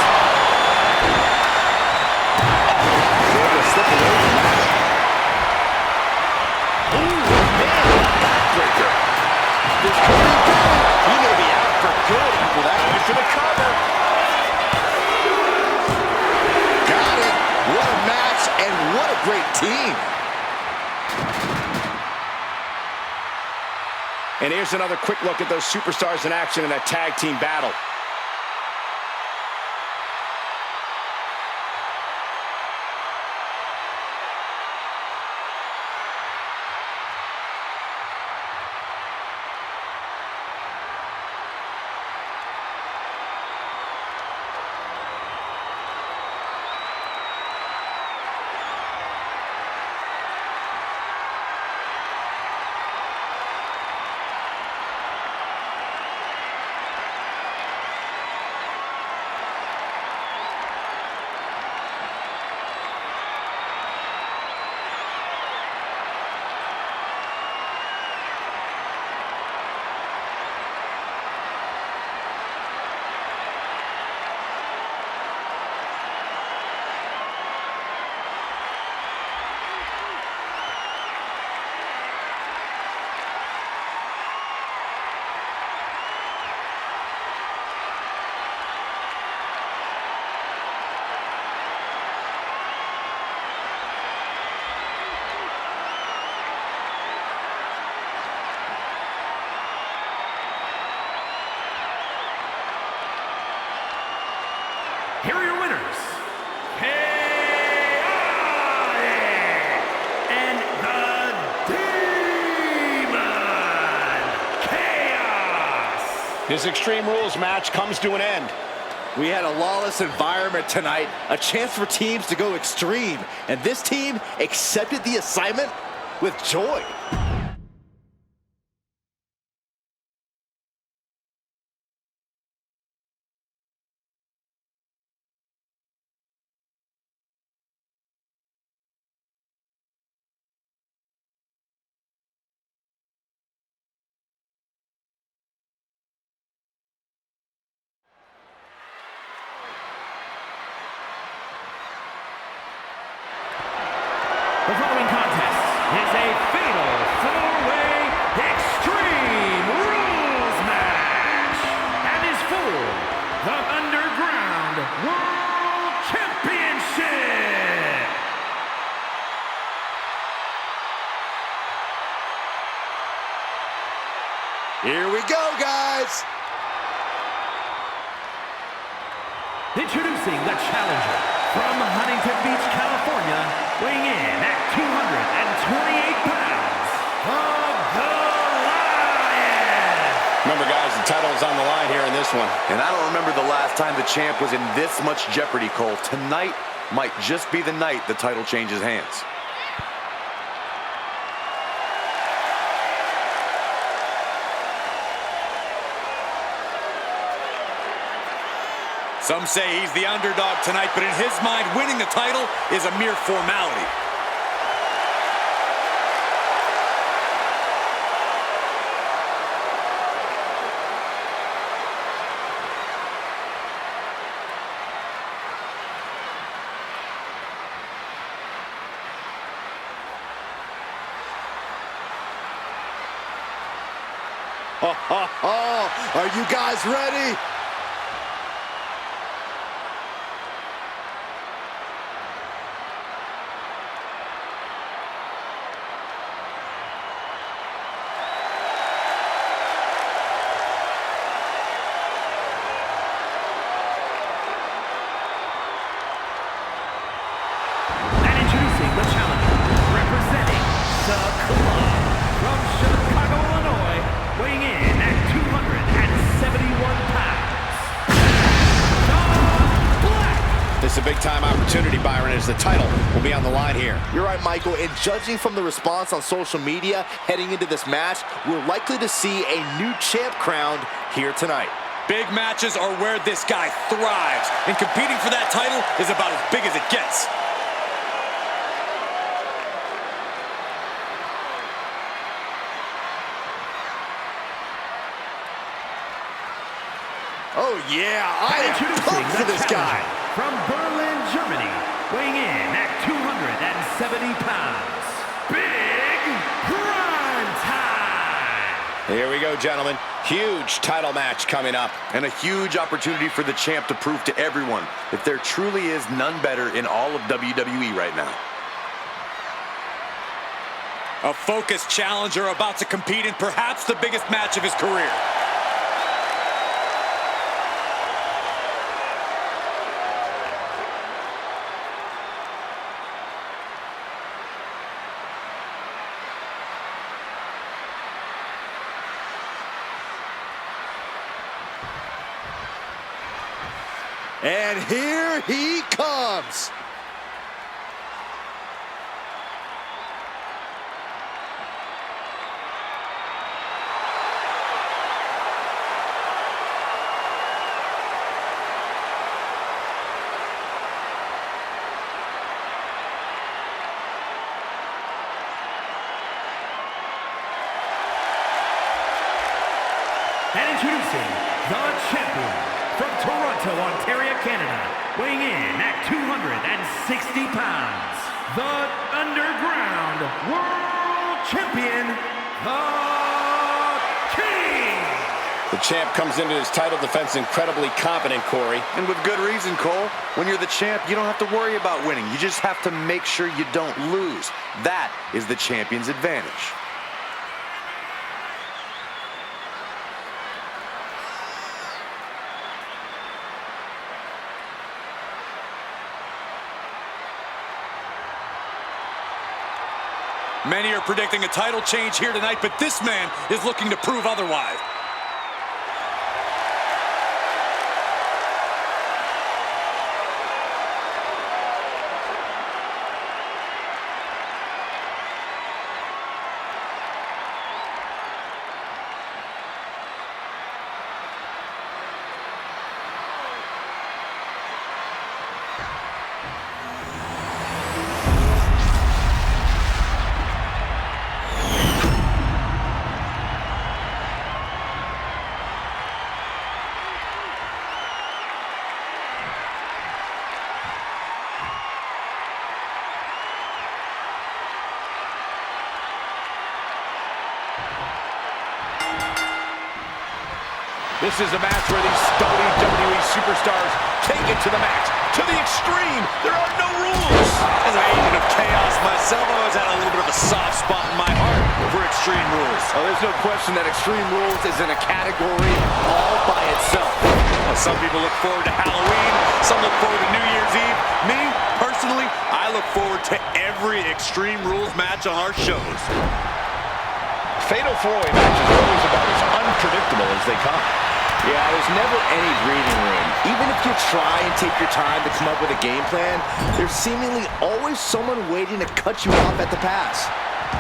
Able to slip away from that. Ooh, man, backbreaker. This could be good. He may be out for good after that. Going for the cover. Got it. What a match. a great team. And here's another quick look at those superstars in action in that tag team battle. Here are your winners, and the Demon Chaos. This Extreme Rules match comes to an end. We had a lawless environment tonight, a chance for teams to go extreme, and this team accepted the assignment with joy. The following contest is a fatal four-way Extreme Rules match and is for the Underground World Championship. Here we go, guys. Introducing the challenger from Huntington Beach, California, weighing in at 228 pounds, the Goliath. Remember, guys, the title is on the line here in this one. And I don't remember the last time the champ was in this much jeopardy, Cole. Tonight might just be the night the title changes hands. Some say he's the underdog tonight, but in his mind, winning the title is a mere formality. Are you guys ready? This is a big-time opportunity, Byron, as the title will be on the line here. You're right, Michael, and judging from the response on social media heading into this match, we're likely to see a new champ crowned here tonight. Big matches are where this guy thrives, and competing for that title is about as big as it gets. Oh yeah, I am pumped for this guy. From Berlin, Germany, weighing in at 270 pounds, Big Prime Time. Here we go, gentlemen. Huge title match coming up. And a huge opportunity for the champ to prove to everyone that there truly is none better in all of WWE right now. A focused challenger about to compete in perhaps the biggest match of his career. And here he comes. And introducing the champion from Toronto, Ontario, Canada, weighing in at 260 pounds, the Underground World Champion, the King! The champ comes into his title defense incredibly confident, Corey. And with good reason, Cole. When you're the champ, you don't have to worry about winning. You just have to make sure you don't lose. That is the champion's advantage. Many are predicting a title change here tonight, but this man is looking to prove otherwise. This is a match where these WWE superstars take it to the max, to the extreme. There are no rules. As an agent of chaos myself, I always had a little bit of a soft spot in my heart for Extreme Rules. Oh, there's no question that Extreme Rules is in a category all by itself. Some people look forward to Halloween, some look forward to New Year's Eve. Me, personally, I look forward to every Extreme Rules match on our shows. Fatal four-way matches are always about as unpredictable as they come. Yeah, there's never any breathing room. Even if you try and take your time to come up with a game plan, there's seemingly always someone waiting to cut you off at the pass.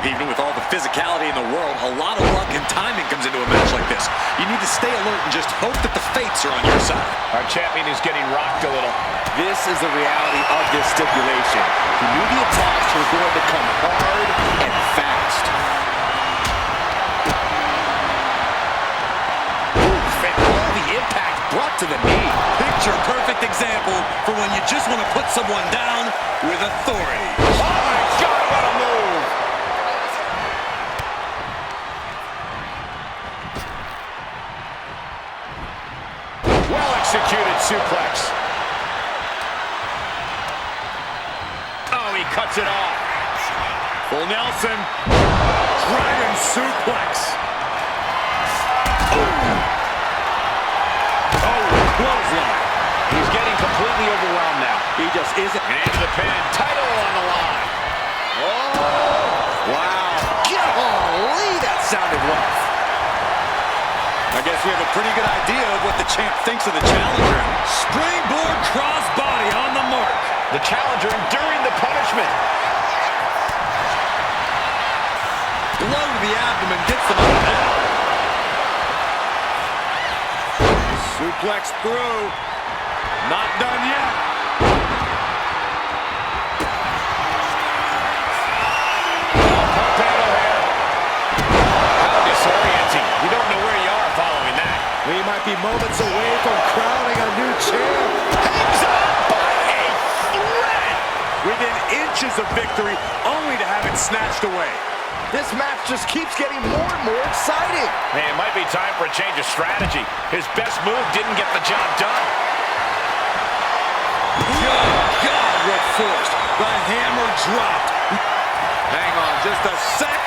Even with all the physicality in the world, a lot of luck and timing comes into a match like this. You need to stay alert and just hope that the fates are on your side. Our champion is getting rocked a little. This is the reality of this stipulation. He knew the attacks were going to come hard and fast. Impact brought to the knee. Picture perfect example for when you just want to put someone down with authority. Oh my God, what a move! Well executed suplex. Oh, he cuts it off. Full Nelson. Dragon suplex. Clothesline. He's getting completely overwhelmed now. He just isn't. And into the pin. Title on the line. Oh! Wow. Golly, that sounded rough. I guess we have a pretty good idea of what the champ thinks of the challenger. Springboard crossbody on the mark. The challenger enduring the punishment. Blow to the abdomen gets them out of bed. Suplex through. Not done yet. Pump handle here. How disorienting. You don't know where you are following that. We might be moments away from crowning a new champ. Hangs up by a thread. Within inches of victory, only to have it snatched away. This match just keeps getting more and more exciting. Hey, it might be time for a change of strategy. His best move didn't get the job done. Good God, what force. The hammer dropped. Hang on just a sec.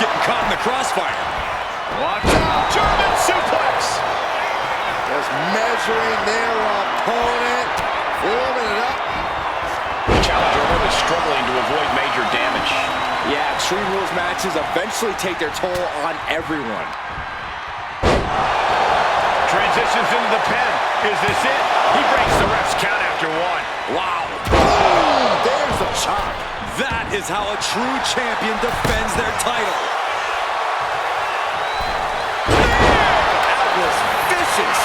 getting caught in the crossfire. Watch out. German suplex. Just measuring their opponent. Warming it up. The challenger really struggling to avoid major damage. Yeah, Extreme Rules matches eventually take their toll on everyone. Transitions into the pin. Is this it? He breaks the ref's count after one. Wow. Boom! There's the chop. That is how a true champion defends their title. That was vicious.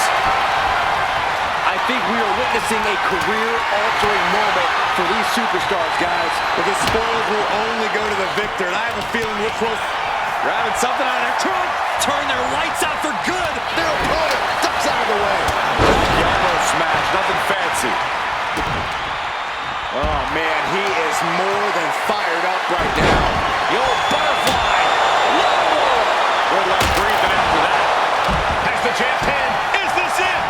I think we are witnessing a career-altering moment for these superstars, guys. But the spoils will only go to the victor, and I have a feeling we're close. Grabbing something out of their Turn their lights out for good. Their opponent ducks out of the way. elbow smash, nothing fancy. Oh, man, he is more than fired up right now. The old butterfly. Low. Good luck breathing after that. Has the champ pinned. Is this it?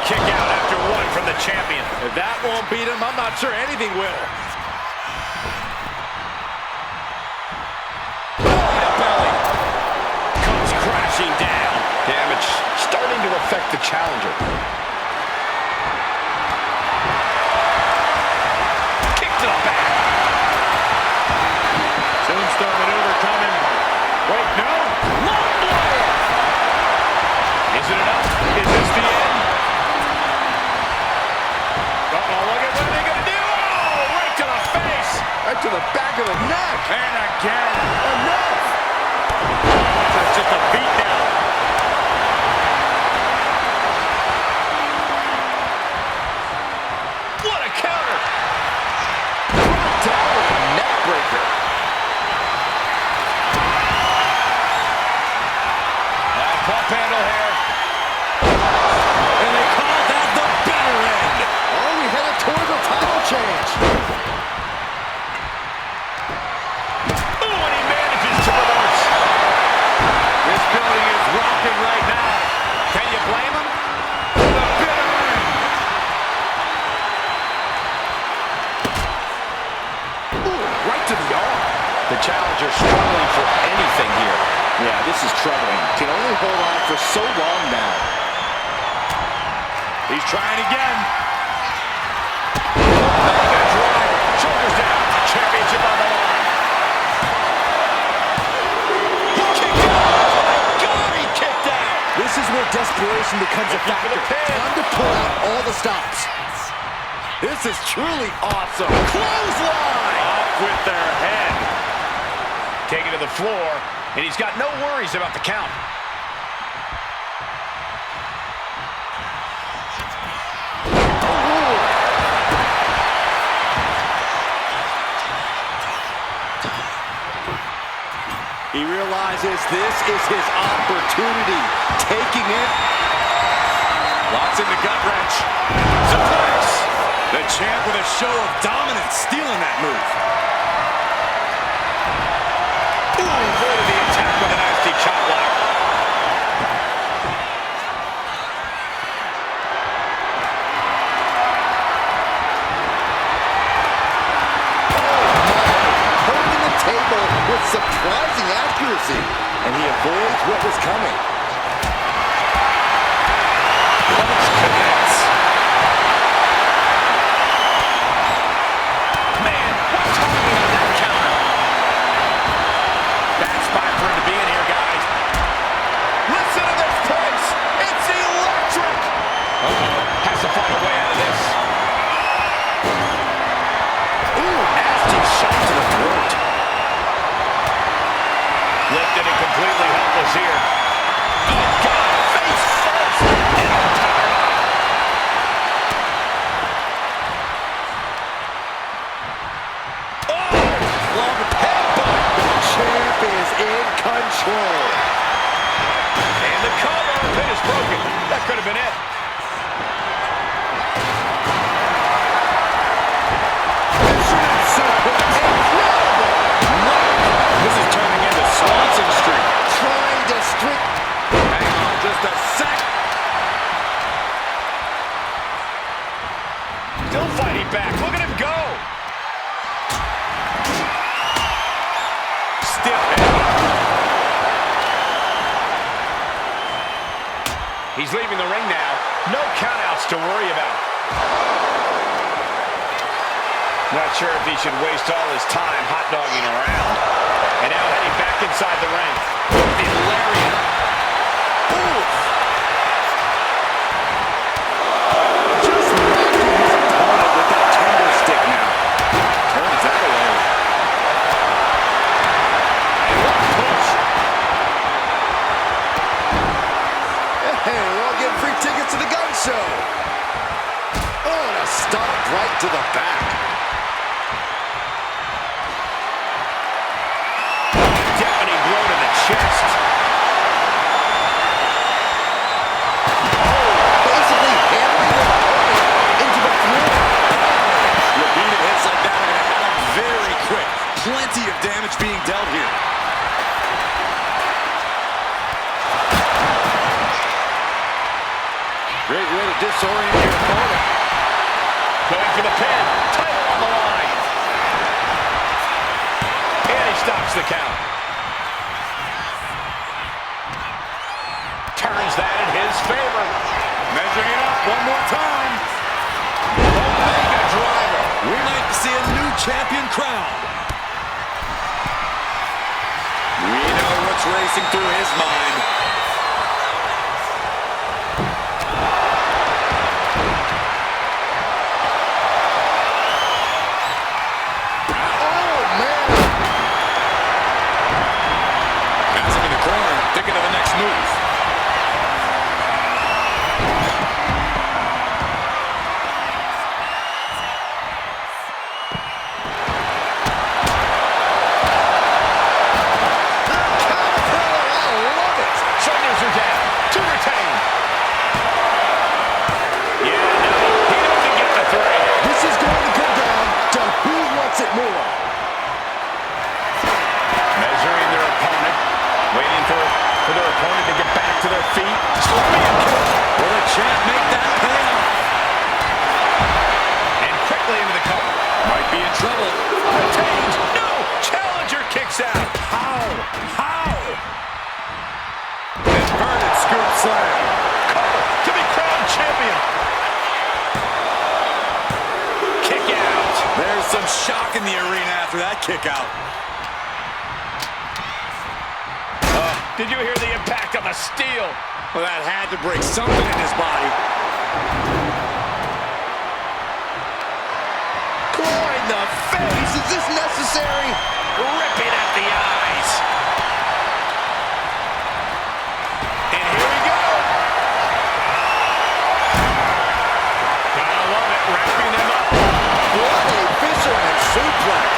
Kick out after one from the champion. If that won't beat him, I'm not sure anything will. Belly. Comes crashing down. Damage starting to affect the challenger. Kick to the back. Tombstone maneuver coming. Wait, no. Long blow. Is it enough? Is this the end? Uh-oh, look at what they're going to do. Oh, right to the face. Right to the back of the neck. And again. Enough. That's just a beatdown. What a counter. Down with a neck breaker. Pump handle here. And they call that the better end. Oh, we headed towards a title change. Oh, and he manages to reverse. This building is rocking right now. Can you blame him? The bitter end. Ooh, right to the arm. The challenger struggling for anything here. Yeah, this is troubling. Can only hold on for so long now. He's trying again. That's right. Shoulders down. Championship on the line. He kicked out. Oh my God, he kicked out. This is where desperation becomes a Looking for factor. the pin. Time to pull out all the stops. This is truly awesome. Clothesline! Off with their head. Taken to the floor, and he's got no worries about the count. He realizes this is his opportunity. Taking it. Lots in the gut wrench. Suplex. The champ with a show of dominance, stealing that move. Ooh, avoided the attack with a nasty chop block. Holding the table with surprising accuracy. And he avoids what was coming. Punch connects. Man, what timing on that counter. Bad spot for him to be in here, guys. Listen to this place. It's electric. Has to find a way out of this. Ooh, nasty shot to the throat. Lifted and completely helpless here. Oh, God, face first. And untied. Oh, Love headbutt. The champ is in control. and the collar pin is broken. That could have been it. This is turning into Swanson Street. Trying to strip. Hang on just a sec. Still fighting back. Look at him go. He's leaving the ring now. No countouts to worry about. Not sure if he should waste all his time hot-dogging around. And now heading back inside the ring. The lariat. Ooh. Just rocking his opponent with that kendo stick now. Turns that away. And what a push. Hey, we're all getting free tickets to the gun show. Oh, and a stomp right to the back. Deafening blow to the chest. Basically hammering his opponent into the floor. Repeated hits like that are going to add up very quick. Plenty of damage being dealt here. Great way to disorient your opponent. Going for the pin. Title on the line. And he stops the count. Turns that in his favor. Measuring it up one more time. Omega driver. We might see a new champion crowned. We know what's racing through his mind. Oh, man. Has him in the corner, thinking of the next move. Shoulders are down. To retain. Yeah, no. He doesn't get the three. This is going to come down to who wants it more. Measuring their opponent. Waiting for their opponent to get back to their feet. Scorpion kick. Will the champ make that pay off? And quickly into the cover. Might be in trouble. Retains. No. Challenger kicks out. How? Inverted scoop slam. Cover to be crowned champion. Kick out. There's some shock in the arena after that kick out. Did you hear the impact on the steel? Well, that had to break something in his body. Claw in the face. Is this necessary? Ripping at the eyes. And here we go. Gotta love it, wrapping them up. What a fisherman suplex.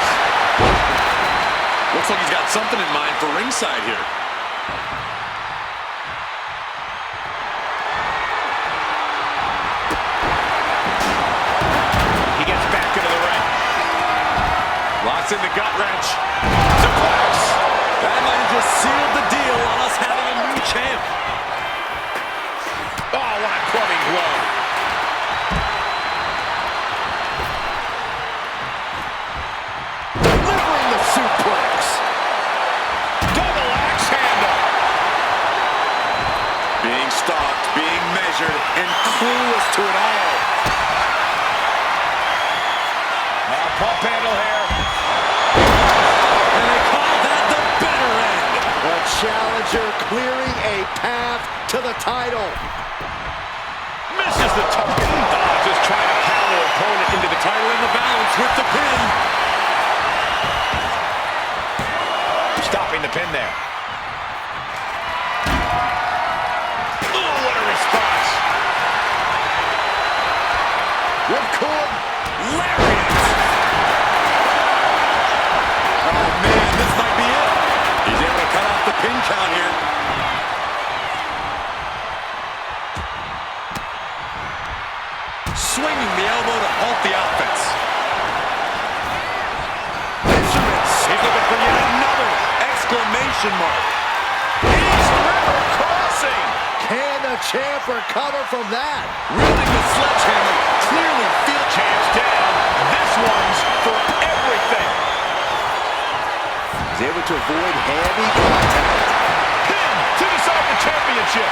Looks like he's got something in mind for ringside here. He gets back into the ring. Locks in the gut wrench. Suplex. That might have just sealed the deal on us having a new champ. Oh, what a clubbing blow. Delivering the suplex. Double axe handle. Being stalked, being measured, and clueless to it all. Pump handle here. And they call that the better end. The challenger clearing a path to the title. Misses the target. Just trying to pound their opponent into the title in the balance with the pin. Stopping the pin there. Oh, what a response. Ripcord. Lariat. Oh, man, this might be it. He's able to cut off the pin count here. Swinging the elbow to halt the offense. He's looking for yet another exclamation mark. East River crossing. Can the champ recover from that? Wielding the sledgehammer. Clearly feel Champ's down. This one's for everything. He's able to avoid heavy contact. Pin to decide the championship.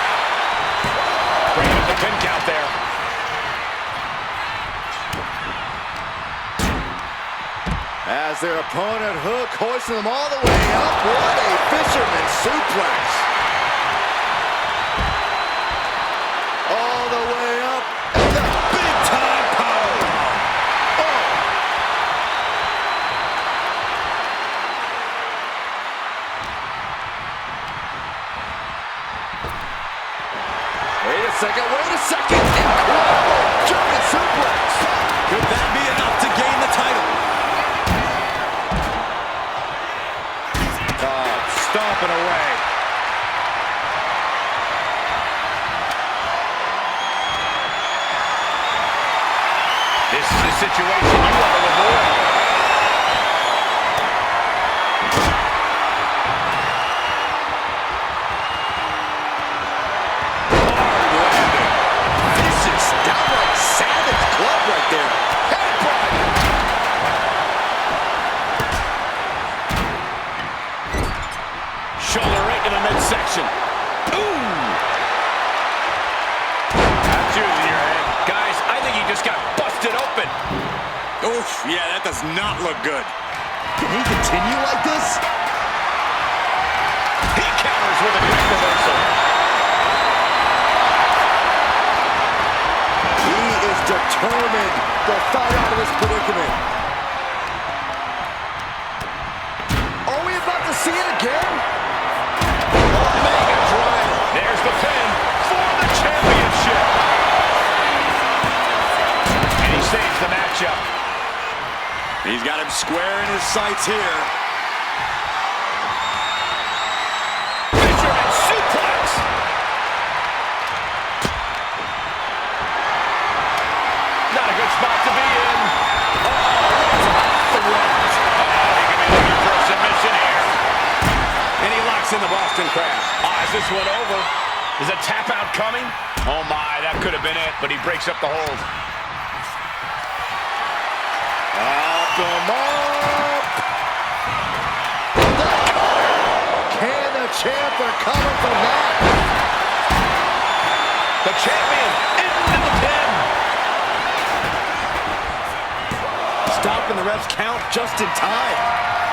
As their opponent hoisting them all the way up. What a fisherman suplex. All the way up. And the big time powerbomb. Oh. Wait a second. Incredible German suplex. Could that be enough to gain the title? Stomping away. This is a situation you want to avoid. Hard landing. Vicious, downright savage club right there. Headbutt. Shoulder right to the midsection. Ooh! That's using your head. Guys, I think he just got busted open. Oof, yeah, that does not look good. Can he continue like this? He counters with a quick reversal. He is determined to fight out of this predicament. Are we about to see it again? Mega driver. There's the pin for the championship. And he saves the matchup. He's got him square in his sights here. Fisherman suplex. Not a good spot to be in. Oh, off the ropes. Oh, he could be looking for a submission here. And he locks in the Boston Crab. Is this one over? Is a tap out coming? Oh my, that could have been it, but he breaks up the hold. Up them up. The cutter. Can the champ recover from that? The champion into the pin. Stopping the ref's count just in time.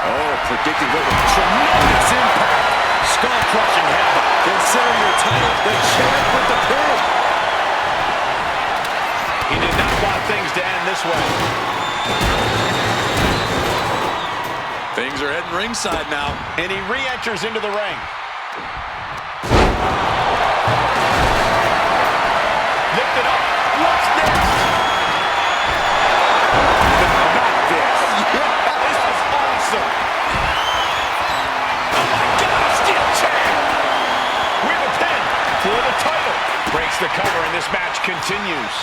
Oh, predicting with a tremendous impact. Skull-crushing headbutt. Consider your title the champ with the pin. He did not want things to end this way. Things are heading ringside now. And he re-enters into the ring. Lifted up. What's next? Not this. This is awesome. Oh my God, steel chair. With a pin for the title. Breaks the cover and this match continues.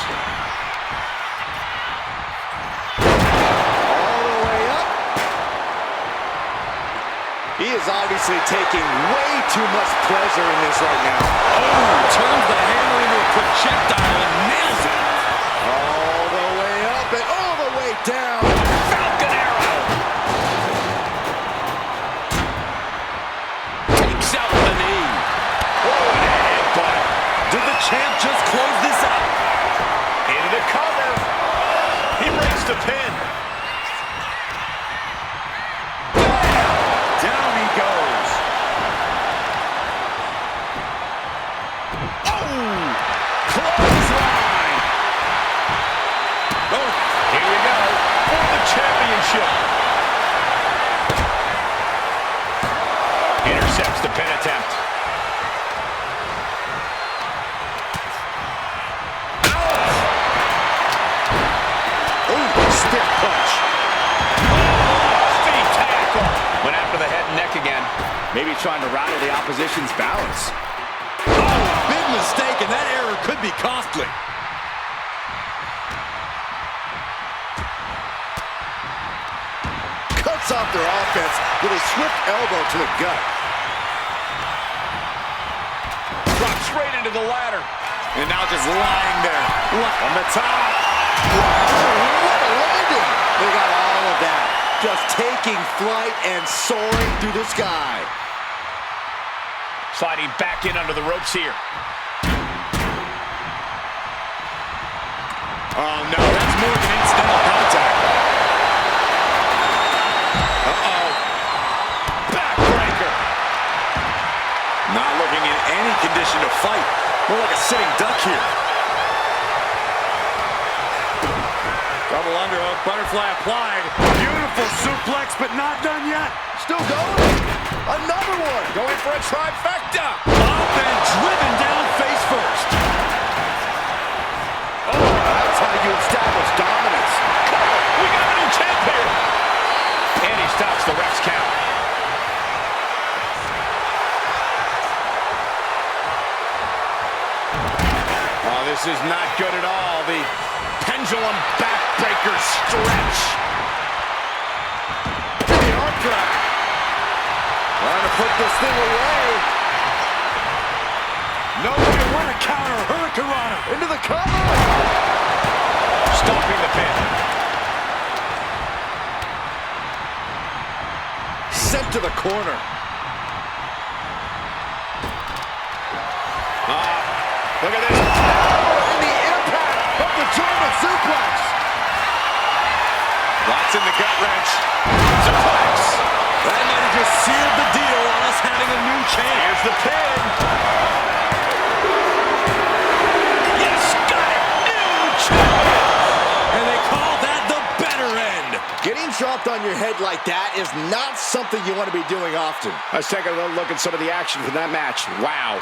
He is obviously taking way too much pleasure in this right now. Oh, turns the hammer into a projectile and nails it. All the way up and all the way down. Falcon arrow. Takes out the knee. Oh, and a headbutt. Did the champ just close this out? Into the cover. He breaks the pin. Down he goes. Oh! Clothesline! Oh, here we go for the championship. Intercepts the pin attempt. Ooh, stiff punch. Feet tackle. Went after the head and neck again. Maybe trying to rattle the opposition's balance. Oh, big mistake, and that error could be costly. Cuts off their offense with a swift elbow to the gut. Drops straight into the ladder. And now just lying there. On the top. What a landing. They got all of that. Just taking flight and soaring through the sky. Sliding back in under the ropes here. Oh, no, that's more than incidental contact. fight. More like a sitting duck here. Double underhook, butterfly applied. Beautiful suplex, but not done yet. Still going. Another one. Going for a trifecta. Up and driven down face first. Oh, that's how you establish dominance. We got a new champ here. And he stops the ref's count. Oh, this is not good at all. The pendulum backbreaker stretch. The arm drag. Trying to put this thing away. No way, what a counter. Hurricanrana. Into the cover. Stomping the pin. Sent to the corner. Look at this. And the impact of the German suplex. Lots in the gut wrench. Suplex. That might have just sealed the deal on us having a new champ. Here's the pin. Yes, got it. New champion. And they call that the better end. Getting dropped on your head like that is not something you want to be doing often. Let's take a look at some of the action from that match. Wow.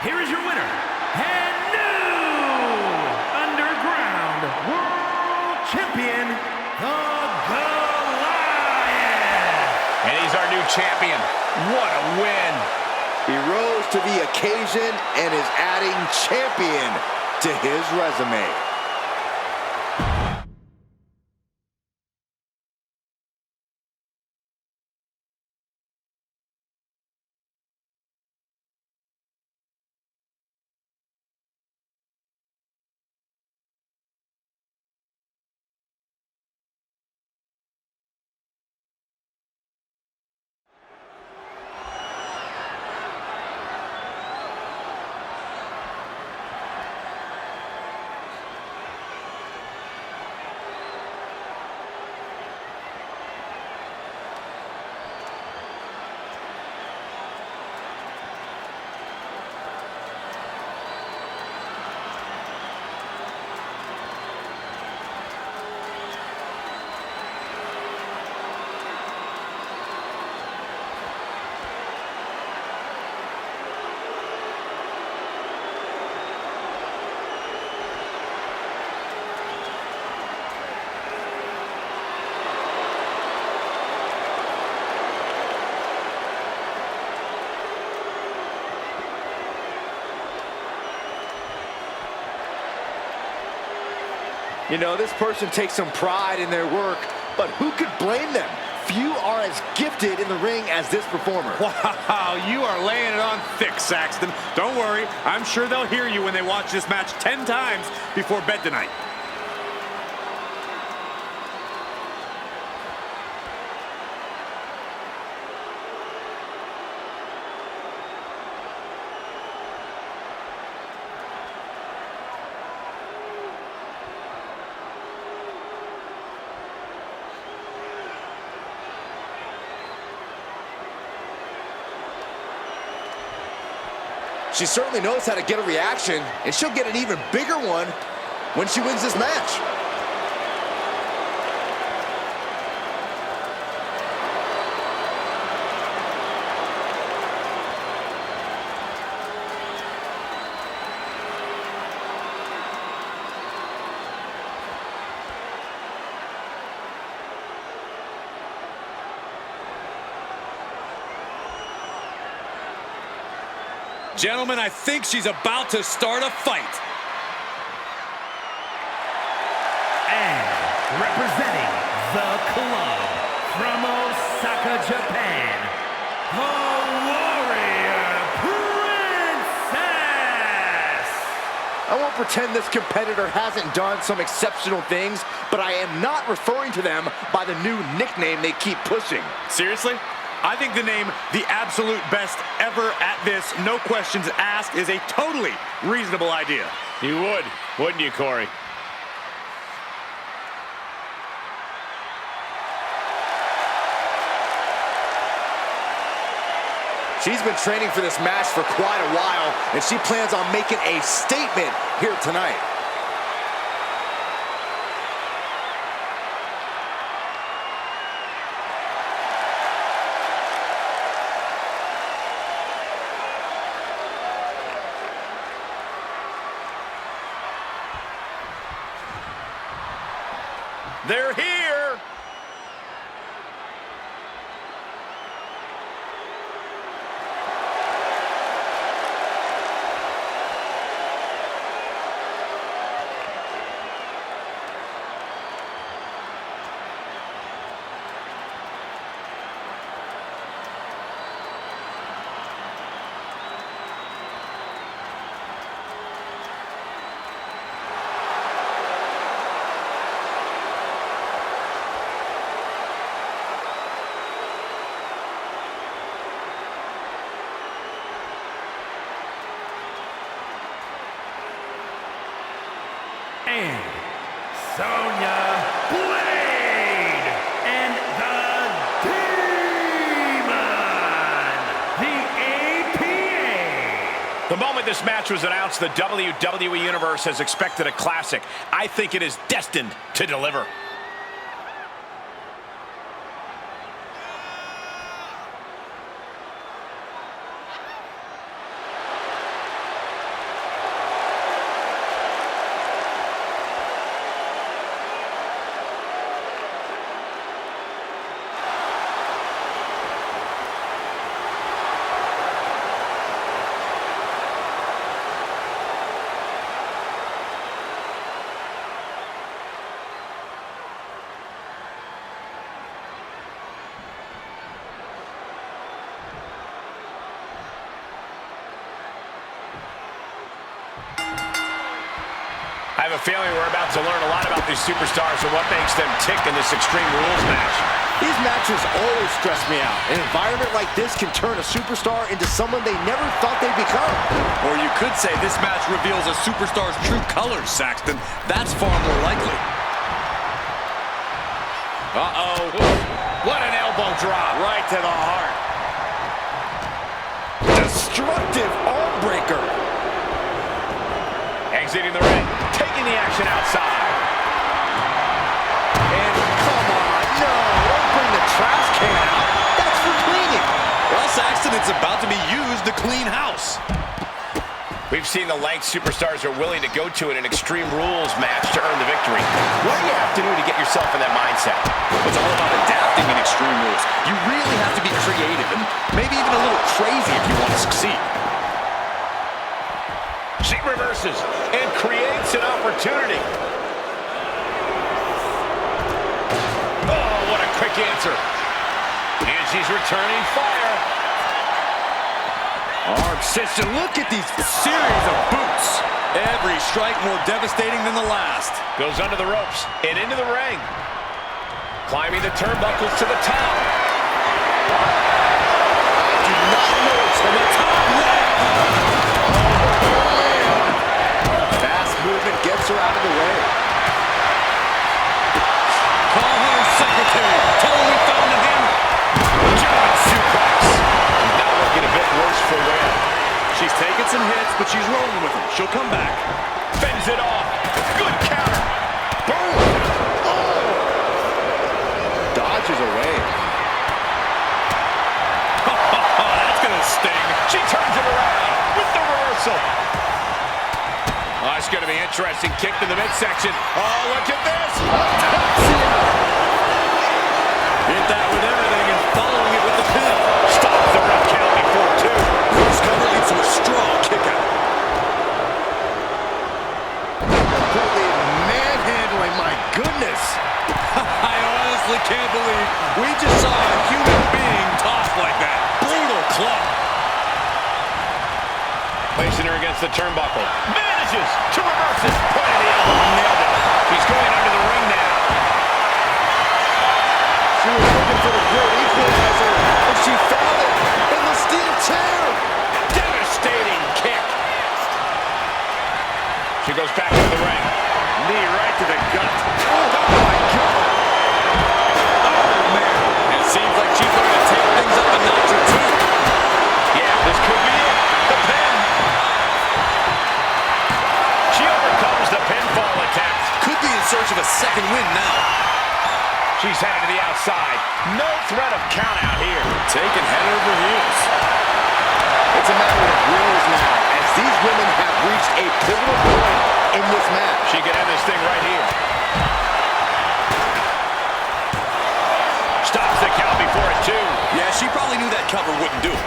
Here is your winner, and new Underground World Champion, the Goliath. And he's our new champion. What a win. He rose to the occasion and is adding champion to his resume. You know, this person takes some pride in their work, but who could blame them? Few are as gifted in the ring as this performer. Wow, you are laying it on thick, Saxton. Don't worry, I'm sure they'll hear you when they watch this match 10 times before bed tonight. She certainly knows how to get a reaction, and she'll get an even bigger one when she wins this match. Gentlemen, I think she's about to start a fight. And representing the club from Osaka, Japan, the Warrior Princess! I won't pretend this competitor hasn't done some exceptional things, but I am not referring to them by the new nickname they keep pushing. Seriously? I think the name the absolute best ever at this, no questions asked, is a totally reasonable idea. You would, wouldn't you, Corey? She's been training for this match for quite a while, and she plans on making a statement here tonight. They're here! And Sonya Blade and the Demon, the APA. The moment this match was announced, the WWE Universe has expected a classic. I think it is destined to deliver. I have a feeling we're about to learn a lot about these superstars and what makes them tick in this Extreme Rules match. These matches always stress me out. An environment like this can turn a superstar into someone they never thought they'd become. Or you could say this match reveals a superstar's true colors, Saxton. That's far more likely. Uh-oh. What an elbow drop. Right to the heart. Destructive arm breaker. Exiting the ring, taking the action outside. And come on, no, don't bring the trash can out. That's for cleaning. Well, Saxton, it's about to be used to clean house. We've seen the lengths superstars are willing to go to in an Extreme Rules match to earn the victory. What do you have to do to get yourself in that mindset? It's all about adapting in Extreme Rules. You really have to be creative and maybe even a little crazy if you want to succeed. She reverses and creates an opportunity. Oh, what a quick answer. And she's returning fire. Arm cinched. Look at these series of boots. Every strike more devastating than the last. Goes under the ropes and into the ring. Climbing the turnbuckles to the top. Do not notice from the top left. Movement gets her out of the way. Call her secretary. Tell her we found the hammer. German suplex. Now looking a bit worse for wear. She's taking some hits, but she's rolling with them. She'll come back. Fends it off. Good counter. Boom. Oh. Dodges away. That's going to sting. She turns it around with the reversal. Oh, it's going to be interesting. Kick to the midsection. Oh, look at this. Hit that with everything and following it with the pin. Stops the ref count before two. This cover leads to a strong can't believe we just saw a human being tossed like that. Brutal club. Placing her against the turnbuckle. Manages to reverse it. Point of the elbow. Nailed it. She's going under the ring now. She was looking for the great equalizer, and she found it in the steel chair. Devastating kick. She goes back into the ring. Knee right to the gut. Oh, my God. Oh, man. It seems like she's going to take things up a notch or two. Yeah, this could be it. The pin. She overcomes the pinfall attempt. Could be in search of a second win now. She's headed to the outside. No threat of count out here. Taking head over heels. It's a matter of wills now, as these women have reached a pivotal point in this match. She can end this thing right here. Stops the count before it, too. Yeah, she probably knew that cover wouldn't do it.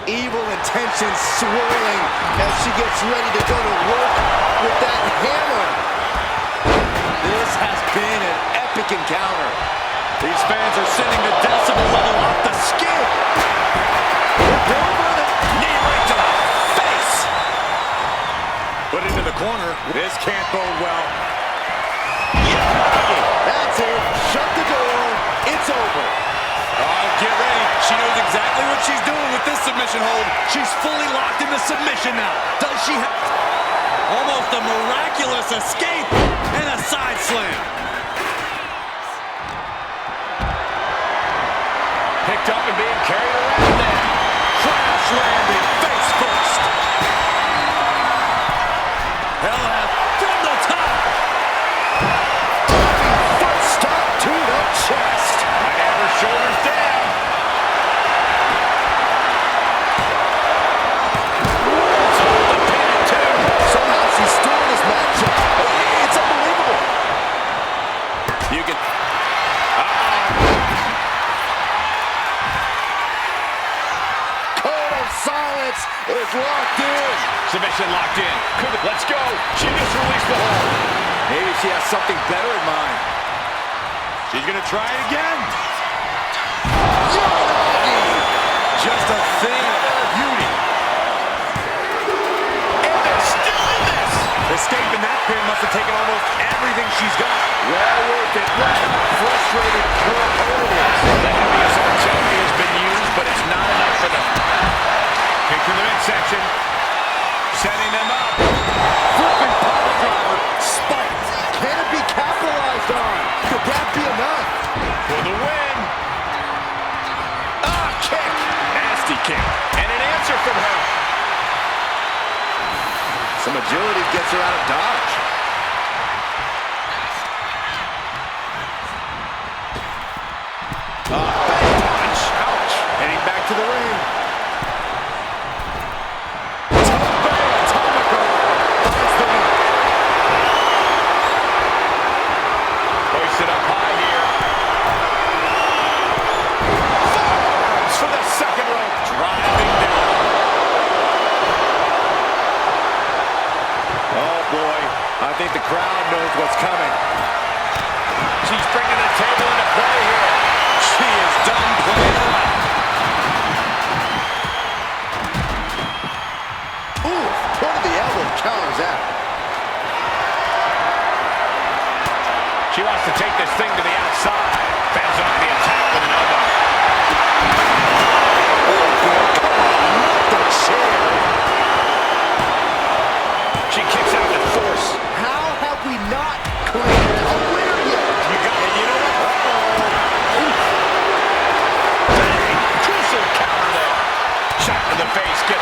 Evil intentions swirling as she gets ready to go to work with that hammer. This has been an epic encounter. These fans are sending the decibel level off the skin. Knee right to the face. Put into the corner. This can't bode well. That's it. Shut the door. It's over. Oh, get ready. She knows exactly what she's doing with this submission hold. She's fully locked into submission now. Does she have... Almost a miraculous escape and a side slam. Picked up and being carried around there. Crash landing face first. LF from the top. Foot stop to the chest. Might have her shoulders down. The pin at 2. Somehow she's still in this matchup. It's unbelievable. You can... Code of silence is locked in. Submission locked in. Let's go. She just released the hold. Maybe she has something better in mind. She's going to try it again. Just a thing of beauty. And they're still in this. Escaping that pin must have taken almost everything she's got. Well worth it. What a frustrated curl it is. The heaviest artillery has been used, but it's not enough for them. Kick to the midsection. Setting them up. Flipping power driver. Spiked. Can it be capitalized on? Could that be enough? For the win. Ah, kick. Nasty kick. And an answer from her. Some agility gets her out of dodge. Punch. Ouch. Heading back to the ring. Hoisted up high here. Forearms for the second rope. Driving down. Oh boy, I think the crowd knows what's coming. She's bringing the table into play here. She is done playing around. Ooh, point of the elbow counters out. She wants to take this thing to the outside. Fans on the attack with an elbow. The chair. She kicks out with force. How have we not claimed a winner yet? You got it. You know what? Bang! Crucial counter there. Shot to the face. Get.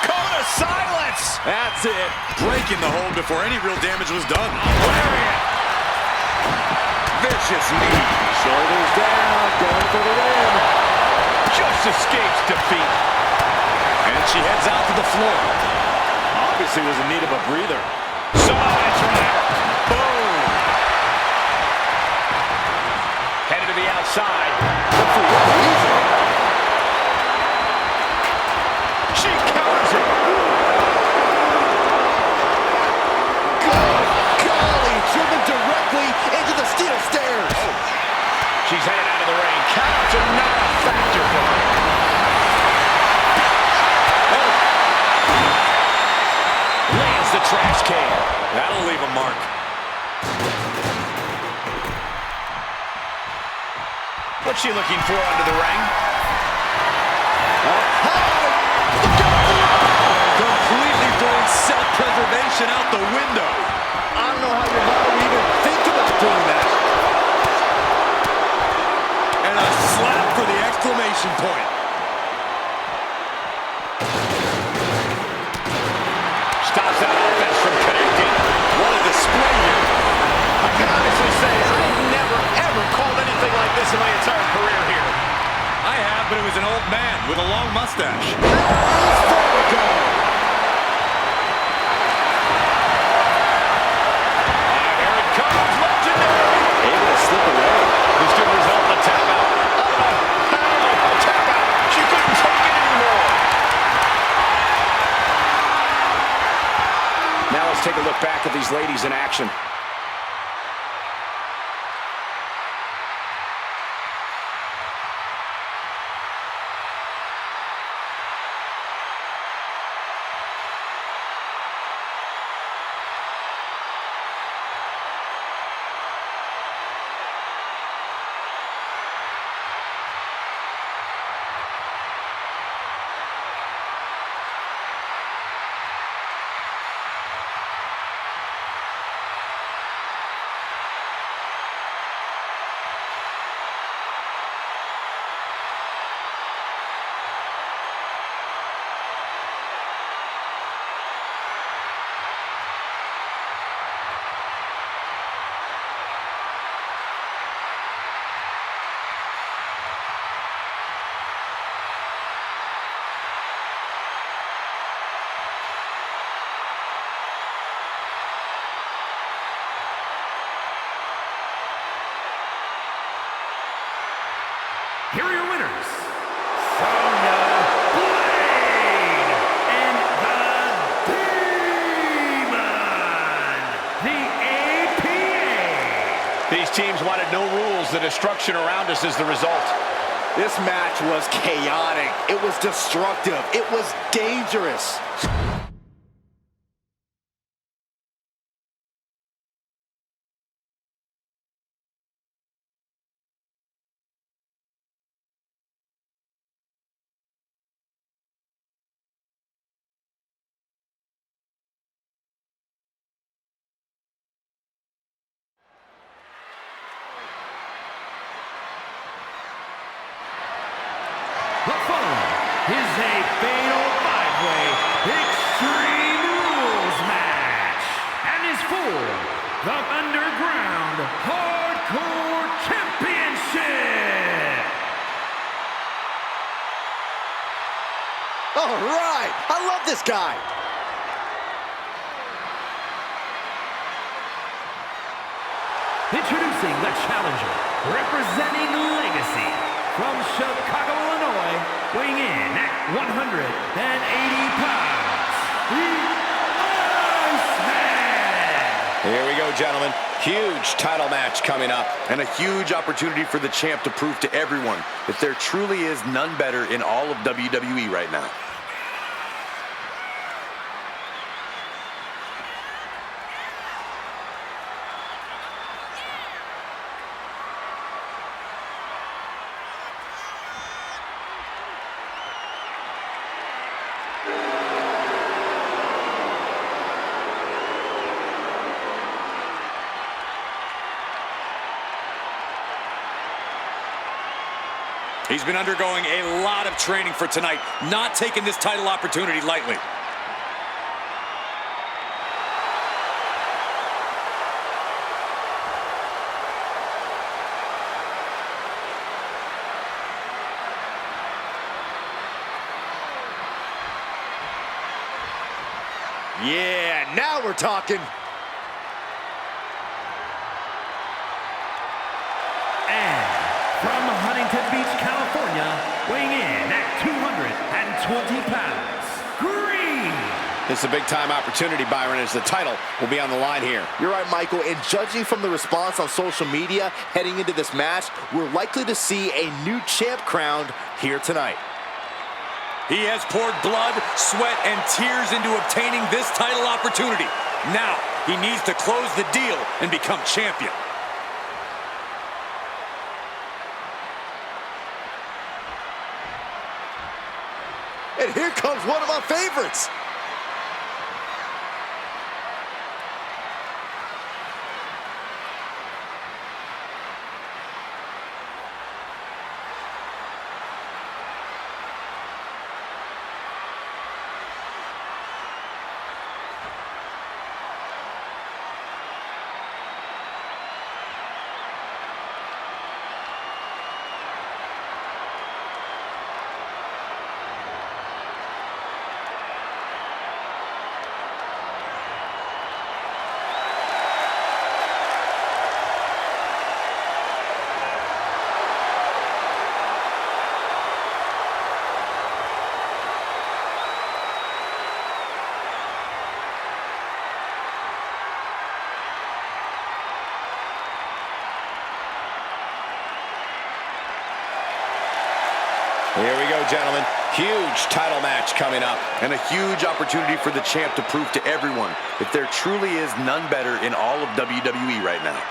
Code of silence. That's it. Breaking the hold before any real damage was done. Lariat. Vicious knee. Shoulders down, going for the win. Just escapes defeat. And she heads out to the floor. Obviously was in need of a breather. That's right. Boom. Headed to the outside. But for what reason? She counters it. She's headed out of the ring. Countouts are not a factor for her. Oh. Lands the trash can. That'll leave a mark. What's she looking for under the ring? Completely throwing self-preservation out the window. I don't know how your body would even think about doing that. And a slap for the exclamation point. Stops that offense from connecting. What a display here. I can honestly say I've never, ever called anything like this in my entire career here. I have, but it was an old man with a long mustache. Here it comes, legendary. Able to slip away. This could result in a tap out. A tap out. She couldn't take it anymore. Now let's take a look back at these ladies in action. Here are your winners, Sonya Blade and the Demon, the APA. These teams wanted no rules. The destruction around us is the result. This match was chaotic. It was destructive. It was dangerous. The following is a fatal five-way Extreme Rules match and is for the Underground Hardcore Championship. All right. I love this guy. Introducing the challenger, representing Legacy, from Chicago, Illinois, weighing in at 180 pounds, the Iceman! Here we go, gentlemen. Huge title match coming up. And a huge opportunity for the champ to prove to everyone that there truly is none better in all of WWE right now. He's been undergoing a lot of training for tonight, not taking this title opportunity lightly. Yeah, now we're talking. And from Huntington Beach, California, weighing in at 220 pounds, green, This is a big-time opportunity, Byron, as the title will be on the line here. You're right, Michael, and judging from the response on social media heading into this match, we're likely to see a new champ crowned here tonight. He has poured blood, sweat, and tears into obtaining this title opportunity. Now, he needs to close the deal and become champion. And here comes one of my favorites. Here we go, gentlemen. Huge title match coming up. And a huge opportunity for the champ to prove to everyone that there truly is none better in all of WWE right now.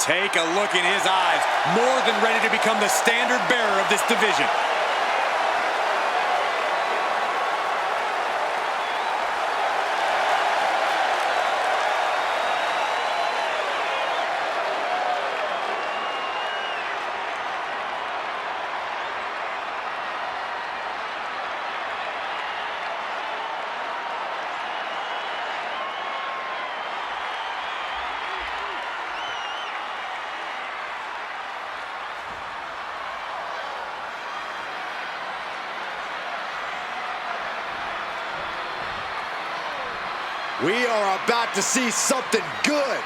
Take a look in his eyes, more than ready to become the standard bearer of this division. We are about to see something good.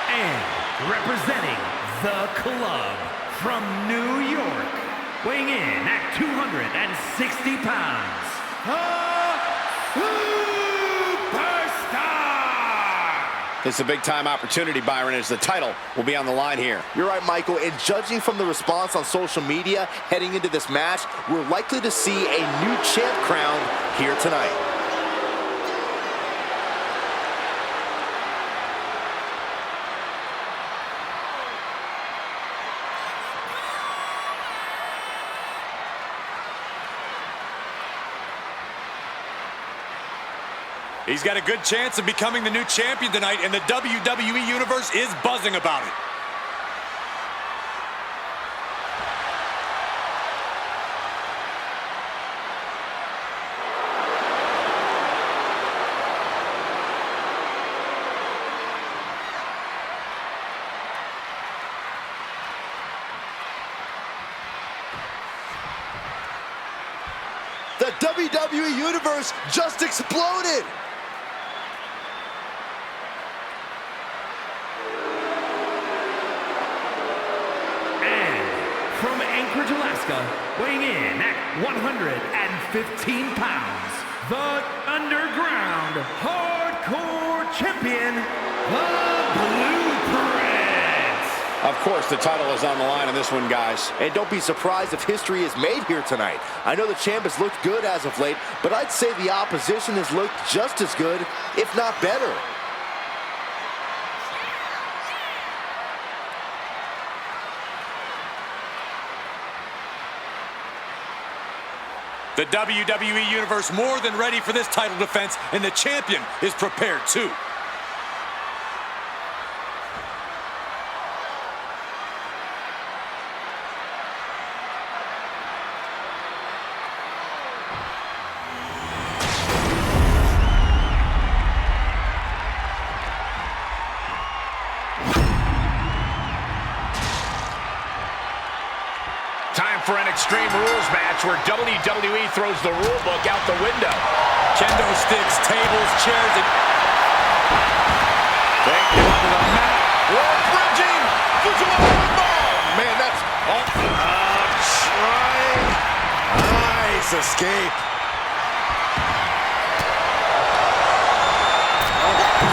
And representing the club from New York, weighing in at 260 pounds, This is a big-time opportunity, Byron, as the title will be on the line here. You're right, Michael, and judging from the response on social media heading into this match, we're likely to see a new champ crowned here tonight. He's got a good chance of becoming the new champion tonight, and the WWE Universe is buzzing about it. The WWE Universe just exploded! From Anchorage, Alaska, weighing in at 105 215 pounds, the Underground Hardcore Champion, the Blueprint. Of course, the title is on the line in this one, guys. And don't be surprised if history is made here tonight. I know the champ has looked good as of late, but I'd say the opposition has looked just as good, if not better. The WWE Universe more than ready for this title defense, and the champion is prepared too. Time for an Extreme Rules match where WWE throws the rule book out the window. Kendo sticks, tables, chairs, and... Take him to the mat. Rope bridging. Man, that's... Trying. Nice escape.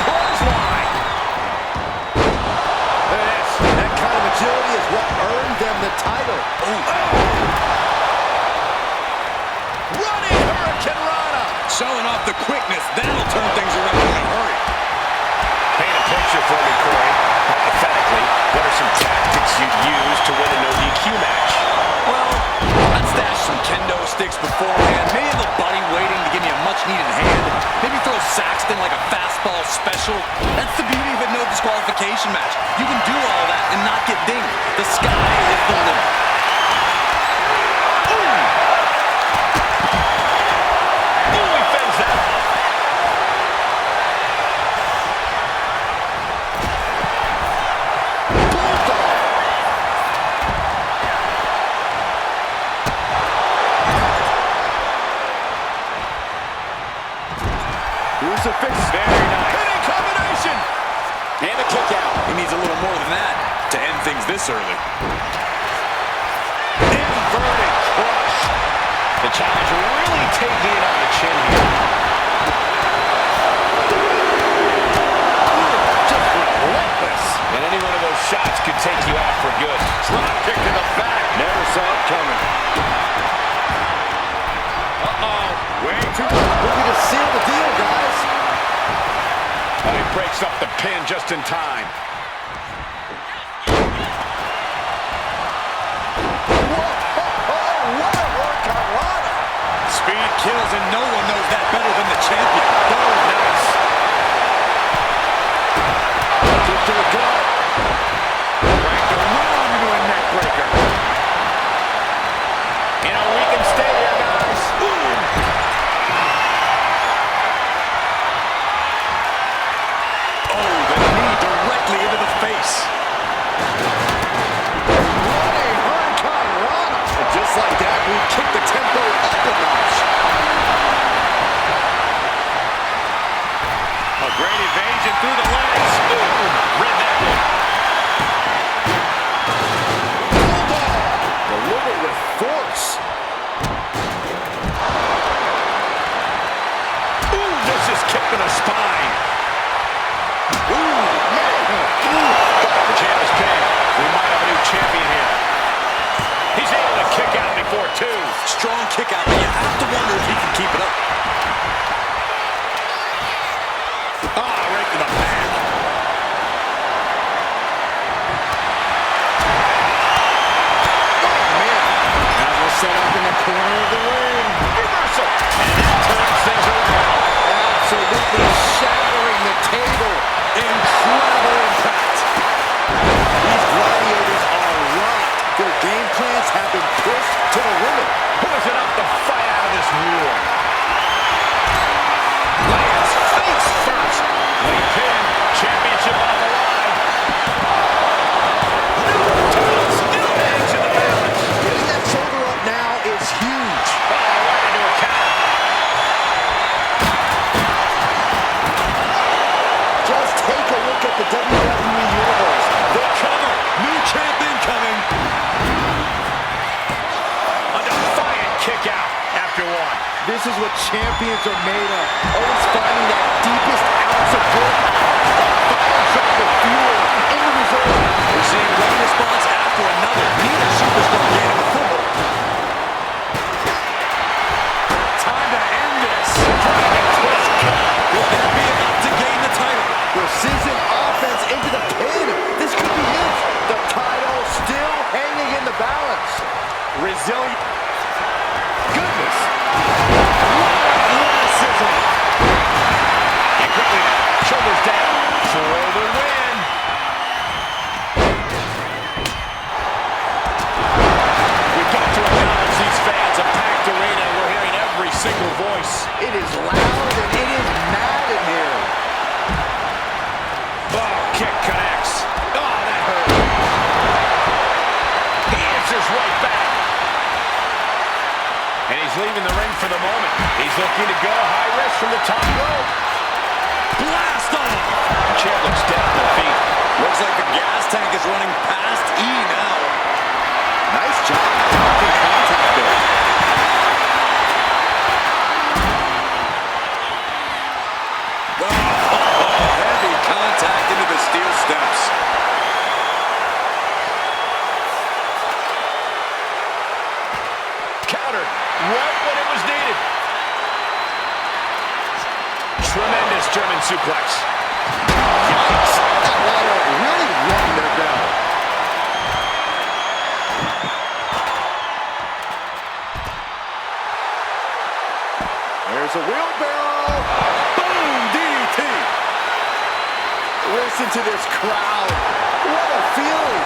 Clothesline. Look at this. That kind of agility is what earned them the title. Running Hurricane Rana. showing off the quickness. That'll turn things around in a hurry. Paint a picture for me, Corey. Hypothetically, what are some tactics you'd use to win a no-DQ match? Well, I'd stash some kendo sticks beforehand. Maybe have a buddy waiting to give me a much-needed hand. Maybe throw Saxton like a fastball special. That's the beauty of a no disqualification match. You can do all that and not get dinged. The sky is the limit. Crucifix, very nice. Hitting combination! And a kick out. He needs a little more than that to end things this early. Inverted crush. The challenger really taking it on the chin here. Just relentless. And any one of those shots could take you out for good. Drop kick to the back. Never saw it coming. Way too Looking to seal the deal, guys. And he breaks up the pin just in time. What a work, Carolina. Speed kills, and no one knows that better than the champion. Oh, nice. Kick to the gut. Cranked around into a neck breaker. You know, we can stay here, guys. Oh, the knee directly into the face. Running Hurricane Rana. And just like that, we kick the tempo up a notch. A great evasion through the legs. Ooh, read that one. Delivered with force. Ooh, this is kicking the spine. Ooh, man. Ooh. The champ is pinned. We might have a new champion here. He's able to kick out before two. Strong kick out, but you have to wonder if he can keep it up. Ah, right to the back. Now we're set up in the corner of the ring. Reversal. And that turns things around. Absolutely shattering the table. Incredible impact. These gladiators are rocked. Their game plans have been pushed to the limit. Who is it up the This is what champions are made of. Always finding that deepest ounce of willpower. That final drop of fuel in the reserve. We're seeing one response after another. Neither superstar gaining a foothold. Time to end this. Dragon twist count. Will that be enough to gain the title? Precision offense into the pin. This could be it. The title still hanging in the balance. Resilient. Goodness. Athleticism. And quickly now. Shoulders down. For the win. We've got to acknowledge these fans. A packed arena. We're hearing every single voice. It is loud and it is mad in here. Oh, kick connects. Oh, that hurt. He answers right back. And he's leaving the ring for the moment. He's looking to go high risk from the top rope. Blast off. The chair looks dead on their feet. Looks like the gas tank is running past E now. Nice job blocking contact there. Heavy contact into the steel steps. Countered right when it was needed. Tremendous German suplex. Yikes. That ladder really rung their bell. There's a wheelbarrow. Boom! DDT. Listen to this crowd. What a feeling.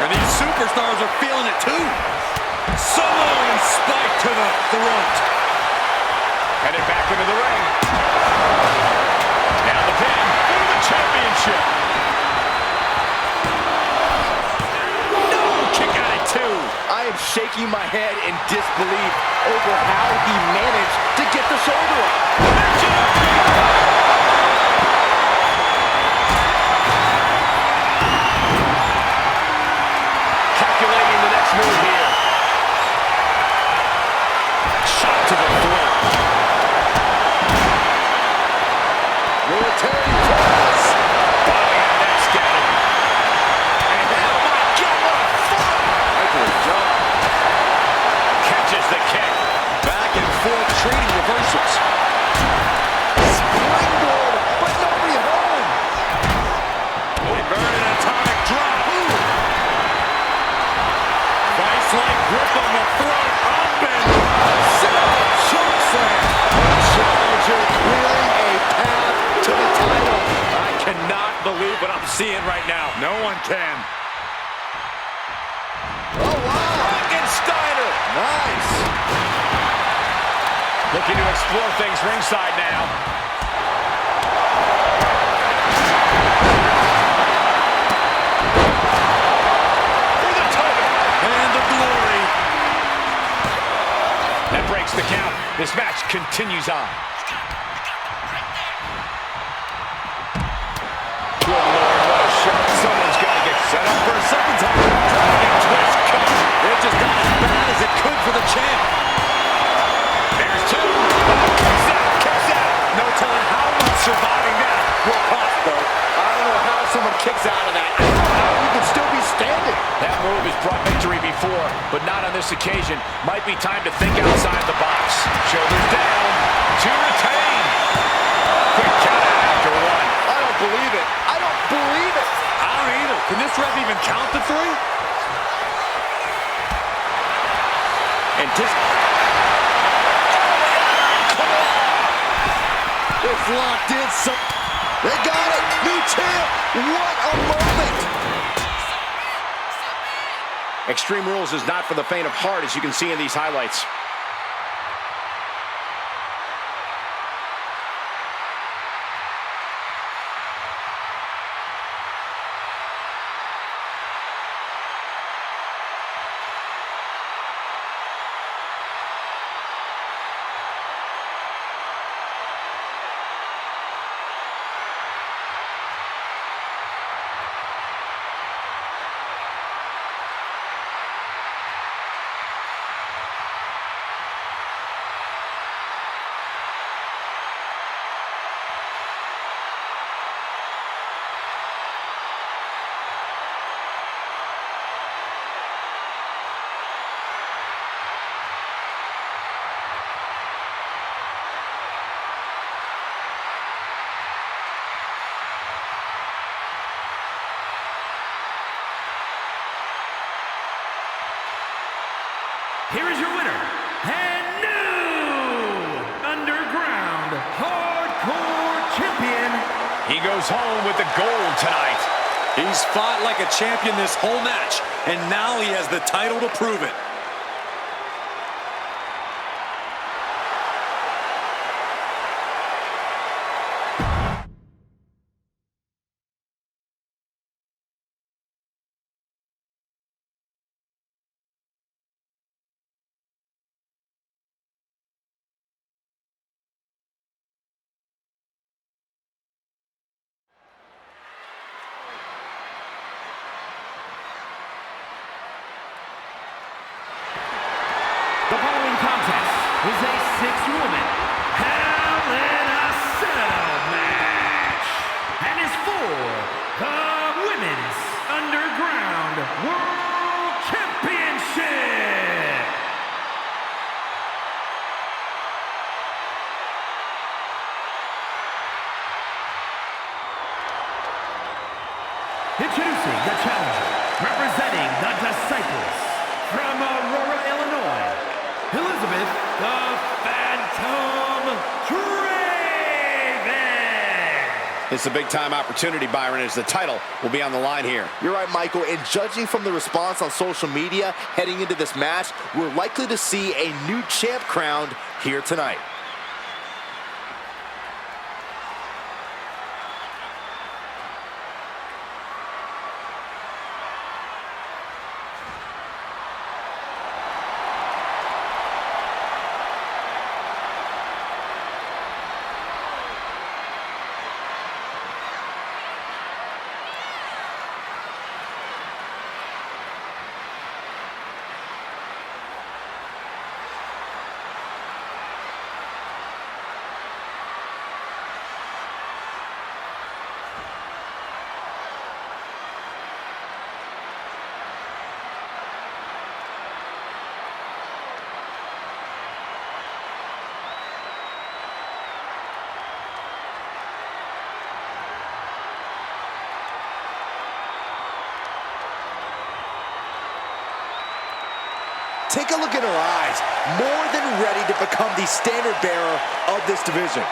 And these superstars are feeling it too. Samoan spike to the throat. Headed back into the ring. Now the pin for the championship. No! Kick out at 2. I am shaking my head in disbelief over how he managed to get the shoulder up. Calculating the next move here. Shot to the throat. Military press. Body and neck scattered. And oh my God, what a throw! Michael jump. Catches the kick. Back and forth trading reversals. Springboard, but nobody home. Inverted atomic drop. Vice-like grip on the throat. Up and Choke slam. The challenger clearing a path to the title. I cannot believe what I'm seeing right now. No one can. Oh, wow. Frankensteiner. Nice. Looking to explore things ringside now. For the title. And the glory. That breaks the count. This match continues on. Good Lord, what a shot. Someone's got to get set up for a second time. Dragon twist cover. It just got as bad as it could for the champ. There's 2. Kicks out, kicks out. No telling how much surviving that will cost, though. I don't know how someone kicks out of that. I don't know how you can still be standing. That move has brought victory before, but not on this occasion. Might be time to think outside the box. Shoulders down to retain. Quick count out after 1. I don't believe it. I don't believe it. I don't either. Can this ref even count to 3? And just... Come on. It's locked in. They got it. New champ. What a moment. Extreme Rules is not for the faint of heart, as you can see in these highlights. here is your winner, and new Underground Hardcore Champion. He goes home with the gold tonight. He's fought like a champion this whole match, and now he has the title to prove it. The following contest is a six-woman Hell in a Cell match and is for the Women's Underground World Championship. Introducing the challenger, representing the Disciples from Aurora, Illinois, Elizabeth the Phantom Draven. It's a big-time opportunity, Byron, as the title will be on the line here. You're right, Michael, and judging from the response on social media heading into this match, we're likely to see a new champ crowned here tonight. Take a look at her eyes, more than ready to become the standard bearer of this division.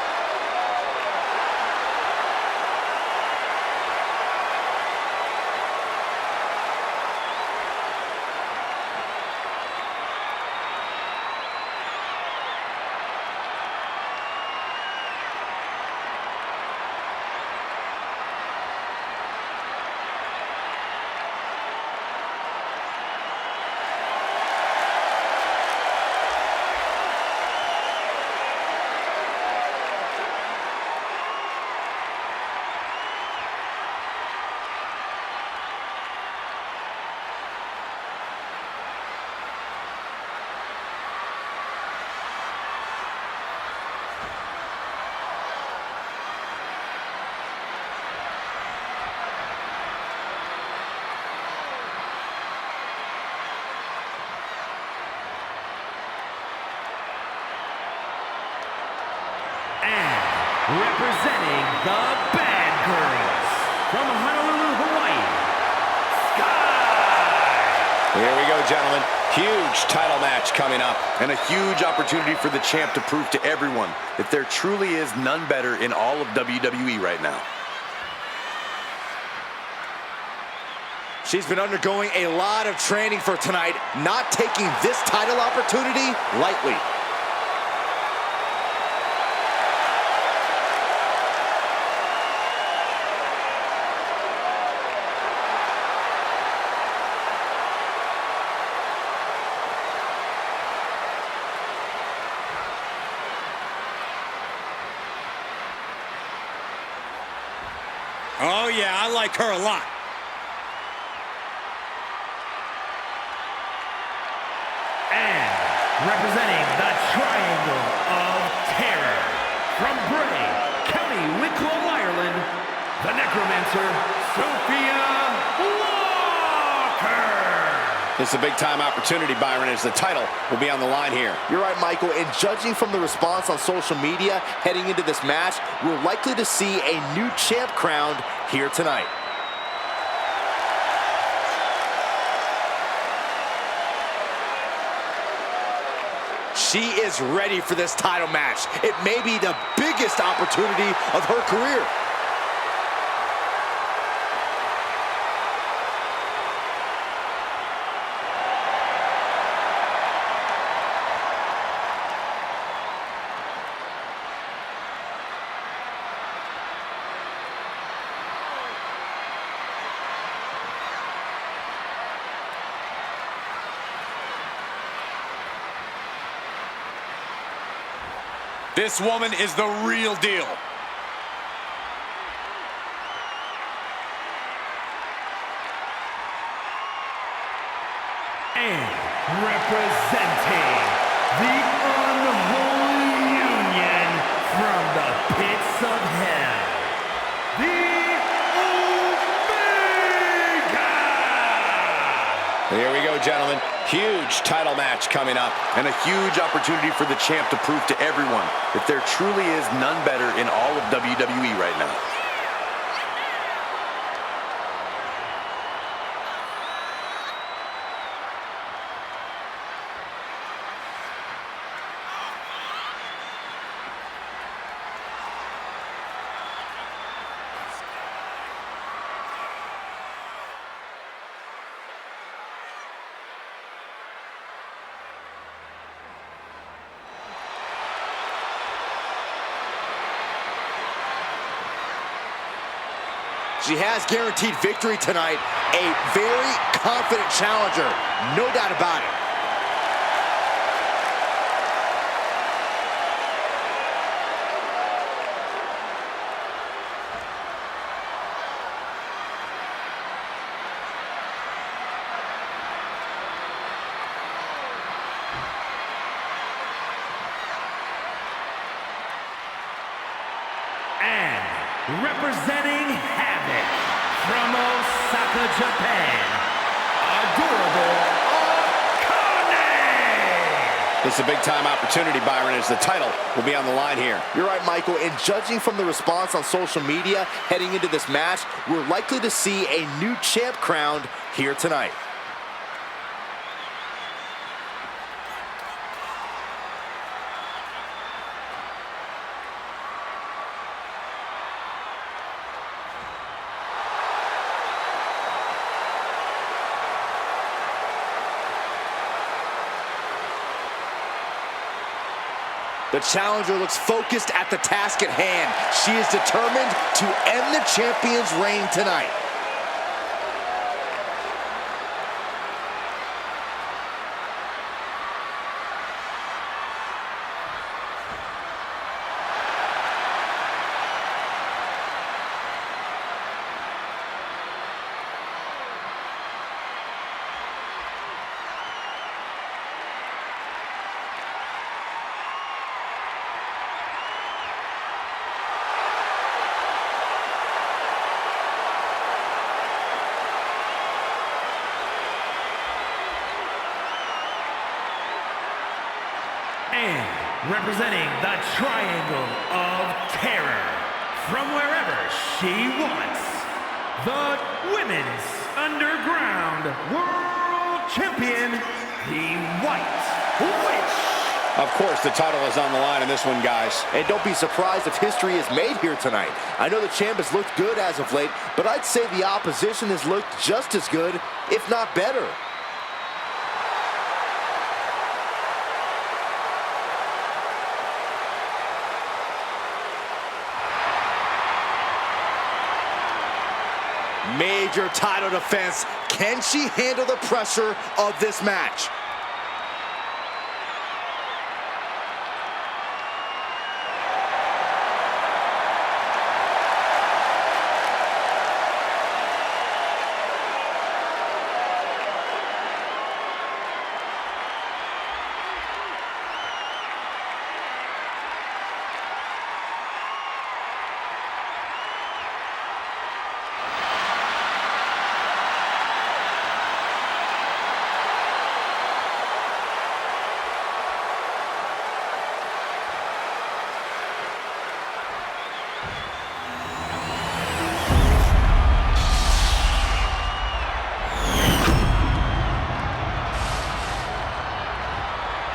Representing the Bad Girls from Honolulu, Hawaii, Sky. Here we go, gentlemen. Huge title match coming up. And a huge opportunity for the champ to prove to everyone that there truly is none better in all of WWE right now. She's been undergoing a lot of training for tonight, not taking this title opportunity lightly. Oh, yeah, I like her a lot. And representing the Triangle of Terror from Bray, County Wicklow, Ireland, the Necromancer, Sophia Walker. This is a big-time opportunity, Byron, as the title will be on the line here. You're right, Michael, and judging from the response on social media heading into this match, we're likely to see a new champ crowned here tonight. She is ready for this title match. It may be the biggest opportunity of her career. This woman is the real deal. And representing the unholy union from the pits of hell, the Omega! Here we go, gentlemen. Huge title match coming up. And a huge opportunity for the champ to prove to everyone that there truly is none better in all of WWE right now. She has guaranteed victory tonight. A very confident challenger, no doubt about it. And representing Havoc from Osaka, Japan, Adorable Akane! This is a big-time opportunity, Byron, as the title will be on the line here. You're right, Michael, and judging from the response on social media heading into this match, we're likely to see a new champ crowned here tonight. The challenger looks focused at the task at hand. She is determined to end the champion's reign tonight. And representing the Triangle of Terror, from wherever she wants, the Women's Underground World Champion, the White Witch. Of course, the title is on the line in this one, guys. And don't be surprised if history is made here tonight. I know the champ has looked good as of late, but I'd say the opposition has looked just as good, if not better. Major title defense. Can she handle the pressure of this match?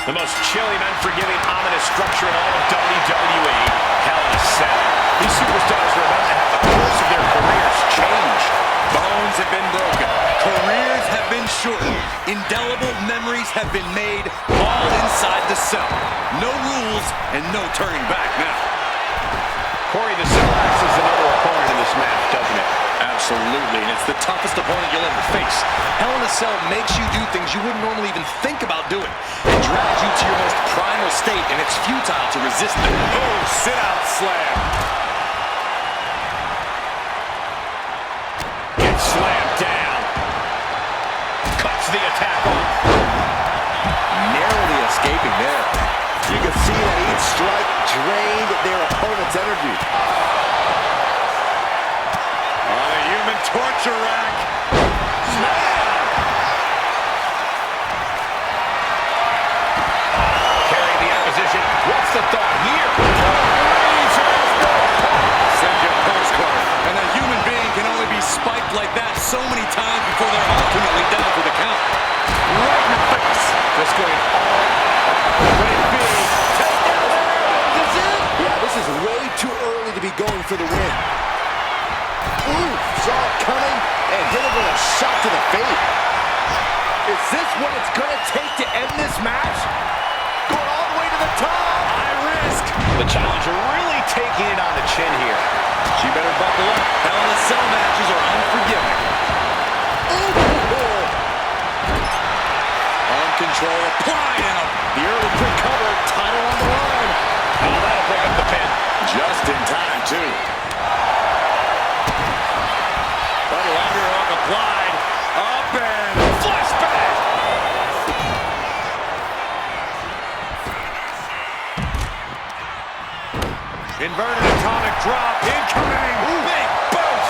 The most chilling, unforgiving, ominous structure in all of WWE. Hell in a Cell. These superstars are about to have the course of their careers change. Bones have been broken. Careers have been shortened. Indelible memories have been made all inside the cell. No rules and no turning back now. Corey, the Cell acts as another opponent in this match, doesn't it? Absolutely, and it's the toughest opponent you'll ever face. Hell in a Cell makes you do things you wouldn't normally even think about doing. It drags you to your most primal state, and it's futile to resist them. Oh, sit-out slam. Gets slammed down. Cuts the attack off. Narrowly escaping there. You can see that each strike drained their opponent's energy. On a human torture rack. Slam! Carrying the opposition. What's the thought here? Send you a postcard. And a human being can only be spiked like that so many times before they're ultimately down for the count. Right in the face. Just going all out. Would it be? This is it? Yeah, this is way too early to be going for the win. Ooh, saw it coming and hit him with a shot to the face. Is this what it's going to take to end this match? Going all the way to the top. High risk. The challenger really taking it on the chin here. She better buckle up. Hell in a Cell matches are unforgiving. On control, applying out. The early quick cover, title on the line. Oh, that'll break up the pin. Just in time, too. Double underhook applied. Up and Flashback. inverted atomic drop. Incoming. Big boot.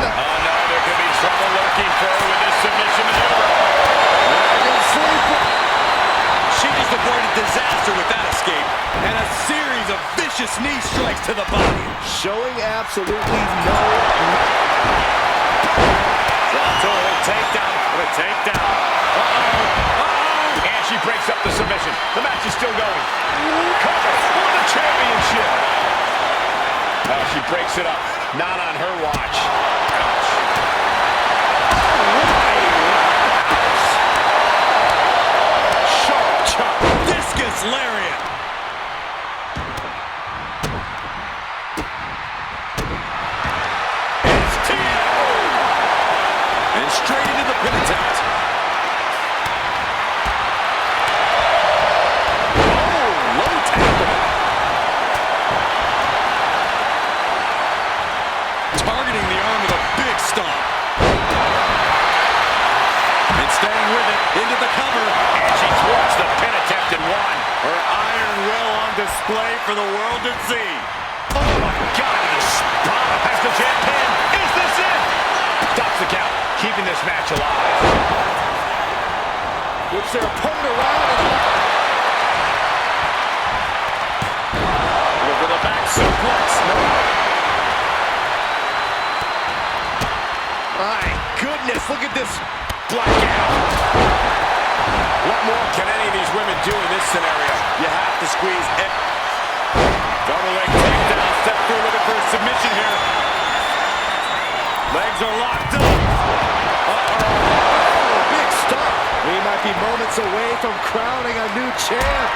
Oh, no, there could be trouble lurking for her with this submission maneuver. She just avoided disaster with that escape. And a series of vicious knee strikes to the body. Showing absolutely no... Takedown. What a takedown. And she breaks up the submission. The match is still going. Cover for the championship. Oh, she breaks it up. Not on her watch. Ouch. Sharp chop. Discus lariat. It's TO. And straight into the pin attempt. Oh, low tackle. Targeting the arm with a big stomp. And staying with it into the cover. And she thwarts the pin attempt and one. Her iron will on display for the world to see. Oh, my God, the spot past the jam pin. Is this it? Stops the count, keeping this match alive. Whips their opponent around and... Over the back suplex. No. My goodness, look at this. Blackout. What more can any of these women do in this scenario? You have to squeeze it. Double leg takedown. Step through, looking for a submission here. Legs are locked up. Big stop. We might be moments away from crowning a new champ.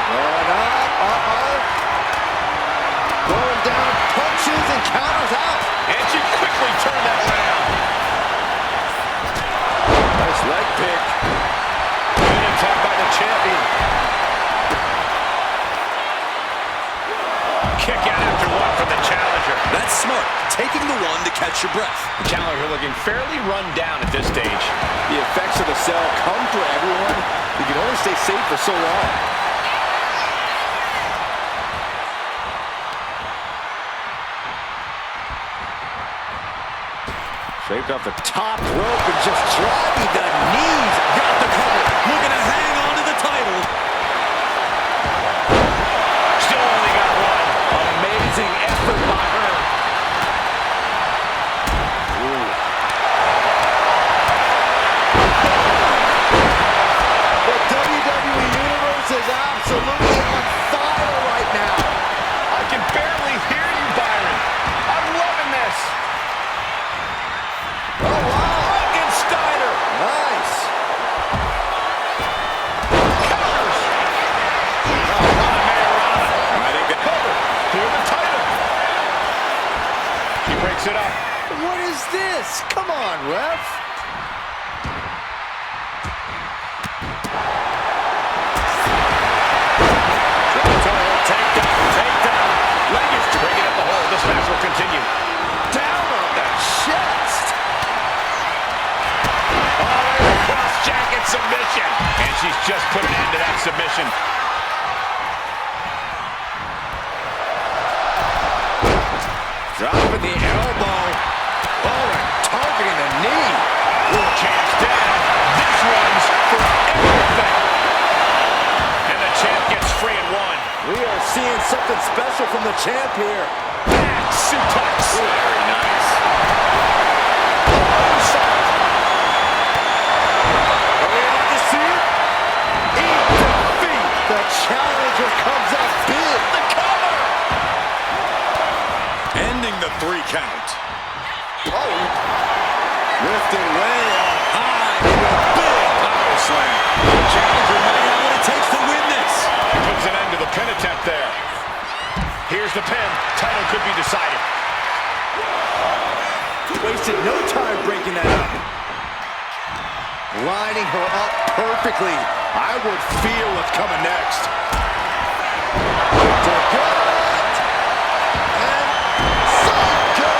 Going up. Going down, punches and counters out. And she quickly turned that around. Nice leg pick. Good attack by the champion. Kick out after one from the challenger. That's smart. Taking the one to catch your breath. The challenger looking fairly run down at this stage. The effects of the cell come for everyone. You can only stay safe for so long. Shaped off the Top rope and just driving the knees. Got the cover. Looking to hang on to the title. Still only got one. Amazing effort by her. absolutely on fire right now. I can barely hear you, Byron. I'm loving this. Oh, wow. Frankensteiner. Nice. Counters. I think the cover. Clear the title. He breaks it up. What is this? Come on, ref. Takedown. Leg is bringing up the hole. This match will continue. Down on the chest. Cross-jacket submission. And she's just put an end to that submission. Dropping the elbow. Oh, and targeting the knee. World champ's down. This one's for everything. And the champ gets free in one. We are seeing something special from the champ here. Back suplex. Very nice. Are we about to see it? Eat defeat. The challenger comes up big. The cover. Ending the 3 count. Oh. Lifted way up high into a big power slam. The challenger might have what it takes to win this. He puts an end to the pin attempt there. Here's the pin. Title could be decided. Wasted no time breaking that up. Lining her up perfectly. I would feel what's coming next. To gut. And Psycho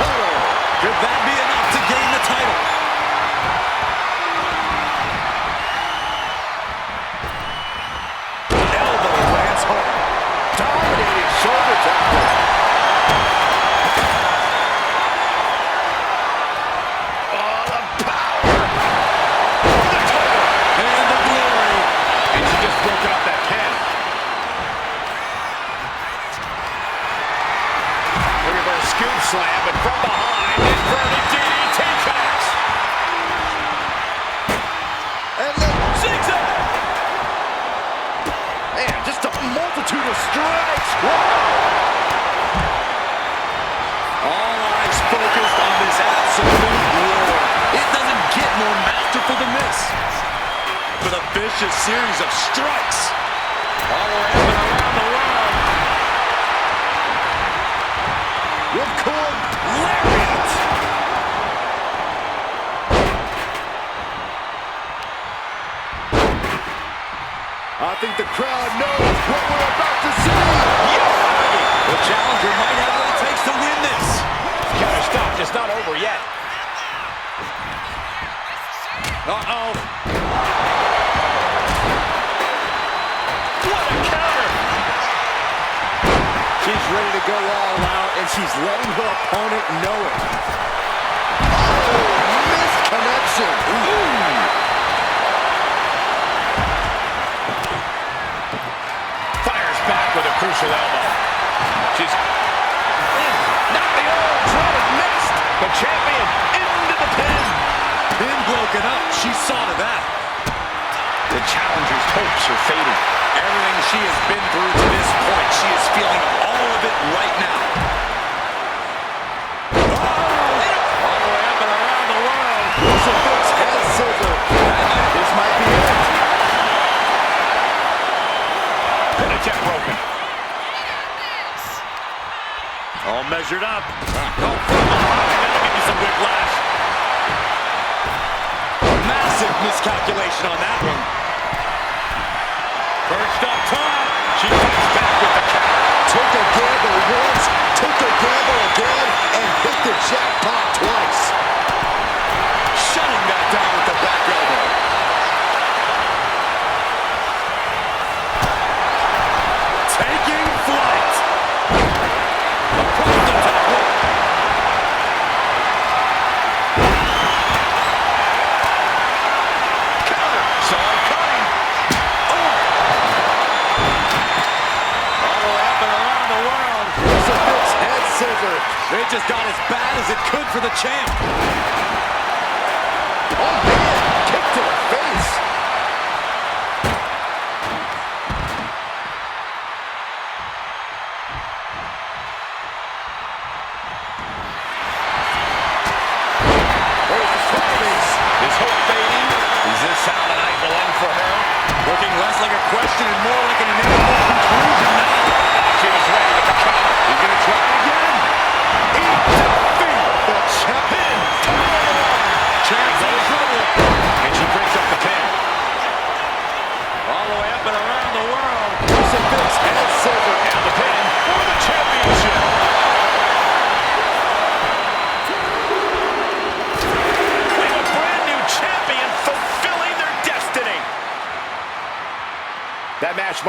Cutter. Could that be enough to gain the title? Elbow lands hard. Dominating shoulder tackle. Oh, the power. The title. And the glory. And she just broke out that pin. Look at her scoop slam, but from behind is for the DDT tracks. And the Zigzag. man, just a multitude of strikes. Wow. All eyes focused on this absolute war. It doesn't get more masterful than this. With a vicious series of strikes. All around and around the world. Ripcord Lariat. I think the crowd knows what we're about to see. The challenger might have what it takes to win this. Counter stopped. It's not over yet. Uh-oh. What a counter. She's ready to go all out, and she's letting her opponent know it. Oh, missed connection. Fires back with a crucial elbow. She's not the old dreaded missed. The champion into the pin. Pin broken up. She saw to that. The challenger's hopes are fading. Everything she has been through to this point, she is feeling all of it right now. All the way up and around the world. Crucifix head scissor. This might be it. Pin attempt broken. All measured up. From behind. That'll give you some whiplash. Massive miscalculation on that one. Perched up top. She fights back with the counter. Took a gamble once, took a gamble again, and hit the jackpot twice. Shutting that down with the back elbow. Taking flight. Across the top rope. Counter. Saw it coming. All the way up and around the world. Crucifix head scissor. It just got as bad as it could for the champ. Oh man, kick to the face.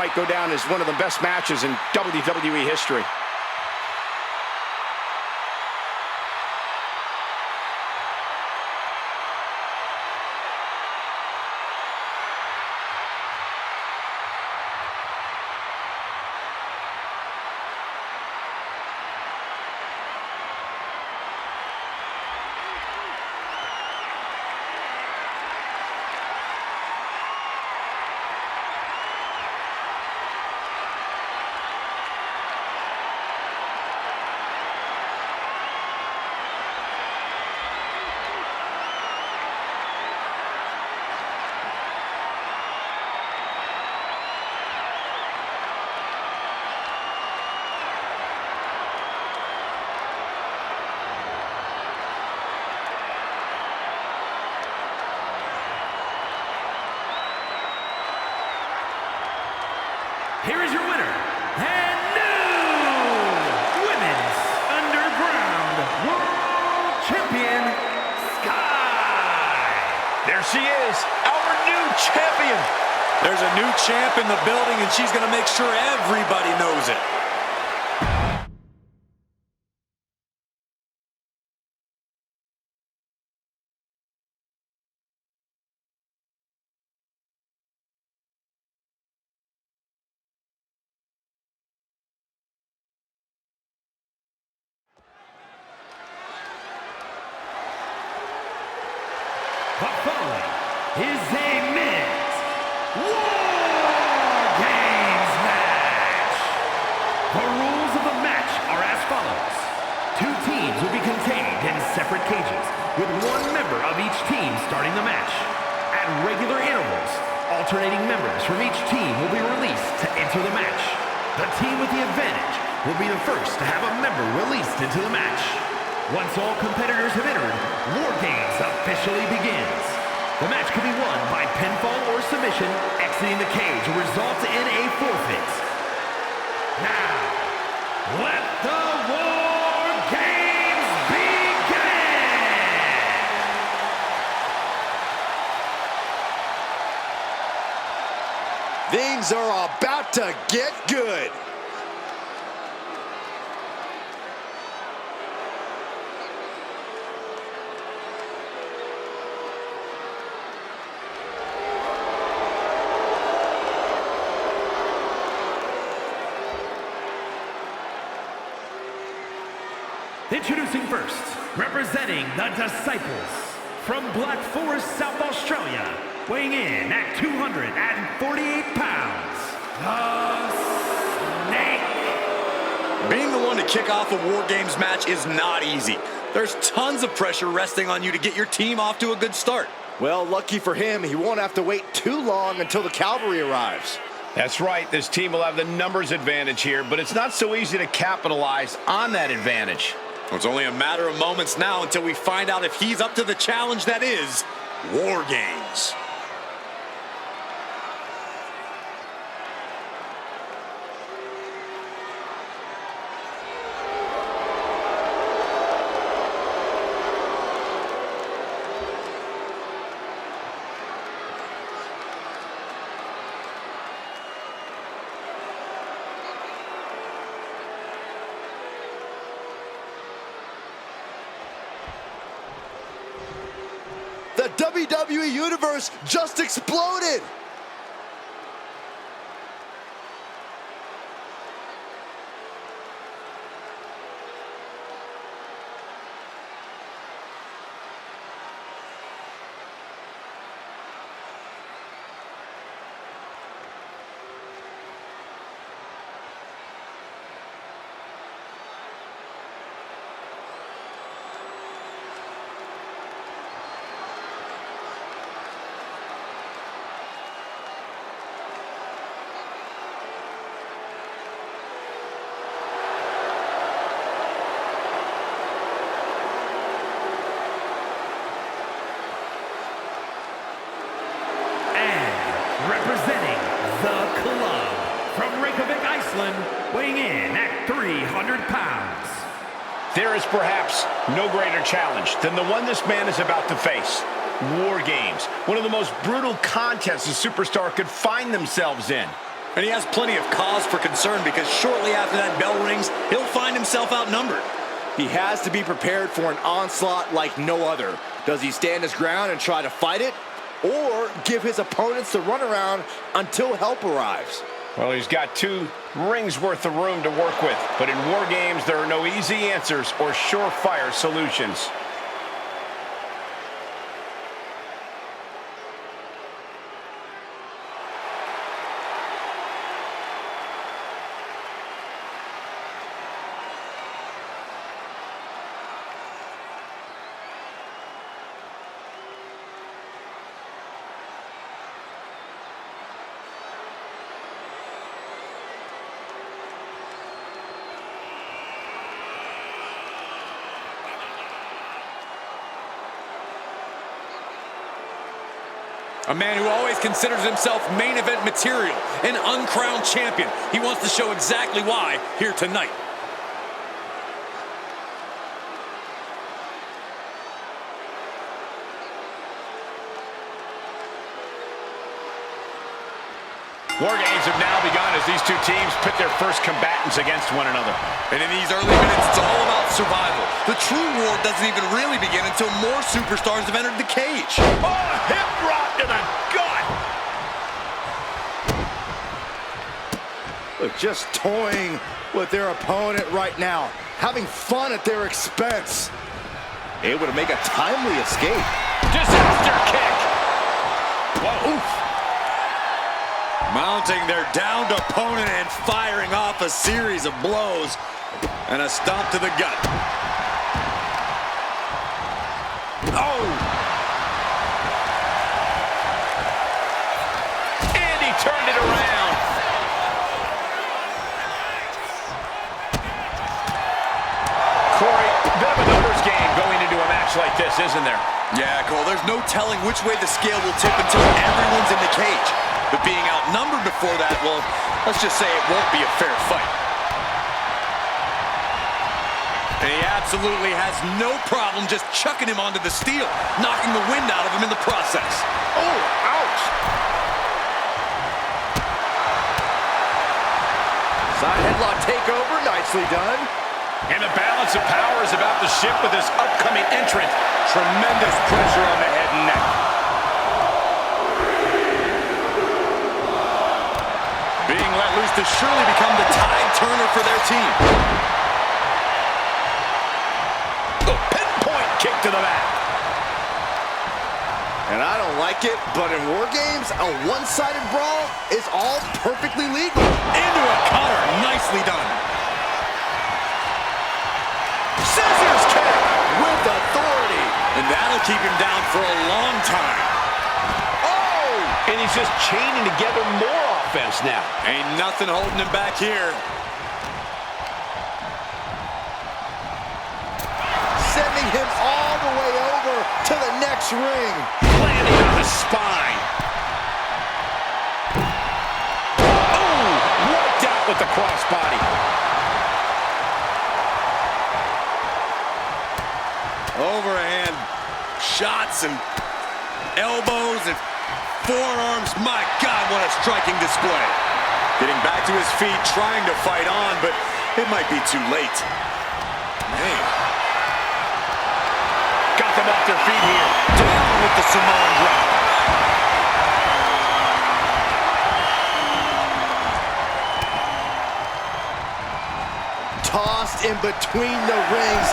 fight go down as one of the best matches in WWE history. Here is your winner, and new Women's Underground World Champion, Sky. There she is, our new champion. There's a new champ in the building, and she's going to make sure everybody knows it. The following is a men's War Games match. The rules of the match are as follows. Two teams will be contained in separate cages, with one member of each team starting the match. At regular intervals, alternating members from each team will be released to enter the match. The team with the advantage will be the first to have a member released into the match. Once all competitors have entered, War Games officially begins. The match can be won by pinfall or submission. Exiting the cage will result in a forfeit. Now, let the War Games begin! Things are about to get good. Introducing first, representing the Disciples, from Black Forest, South Australia, weighing in at 248 pounds, the Snake. Being the one to kick off a War Games match is not easy. There's tons of pressure resting on you to get your team off to a good start. Well, lucky for him, he won't have to wait too long until the cavalry arrives. That's right, this team will have the numbers advantage here, but it's not so easy to capitalize on that advantage. Well, it's only a matter of moments now until we find out if he's up to the challenge that is War Games. The WWE Universe just exploded! Representing the club, from Reykjavik, Iceland, weighing in at 300 pounds. There is perhaps no greater challenge than the one this man is about to face. War Games, one of the most brutal contests a superstar could find themselves in. And he has plenty of cause for concern because shortly after that bell rings, he'll find himself outnumbered. He has to be prepared for an onslaught like no other. Does he stand his ground and try to fight it? Or give his opponents the runaround until help arrives? Well, he's got 2 rings worth of room to work with. But in war games, there are no easy answers or surefire solutions. A man who always considers himself main event material, an uncrowned champion. He wants to show exactly why here tonight. War games have now begun as these 2 teams pit their first combatants against one another. And in these early minutes, it's all about survival. The true war doesn't even really begin until more superstars have entered the cage. Oh, hip drop to the gut! Look, just toying with their opponent right now, having fun at their expense. Able to make a timely escape. Disaster kick! Whoa. Oof. Mounting their downed opponent and firing off a series of blows. And a stomp to the gut. Oh! And he turned it around. Corey, bit of a numbers game going into a match like this, isn't there? Yeah, Cole, there's no telling which way the scale will tip until everyone's in the cage. But being outnumbered before that, well, let's just say it won't be a fair fight. And he absolutely has no problem just chucking him onto the steel, knocking the wind out of him in the process. Oh, ouch. Side headlock takeover, nicely done. And the balance of power is about to shift with this upcoming entrant. Tremendous pressure on the head and neck. Being let loose to surely become the tide turner for their team. The pinpoint kick to the back. And I don't like it, but in war games, a one-sided brawl is all perfectly legal. Into a counter, nicely done. Scissors kick With authority. and that'll keep him down for a long time. Oh! And he's just chaining together more offense now. Ain't nothing holding him back here. Sending him all the way over to the next ring. Landing on the spine. Oh, wiped out with the crossbody. Overhand shots and elbows and forearms. My God, what a striking display. Getting back to his feet, trying to fight on, but it might be too late. Man. Got them off their feet here. Down with the Samoan drop. Tossed in between the rings.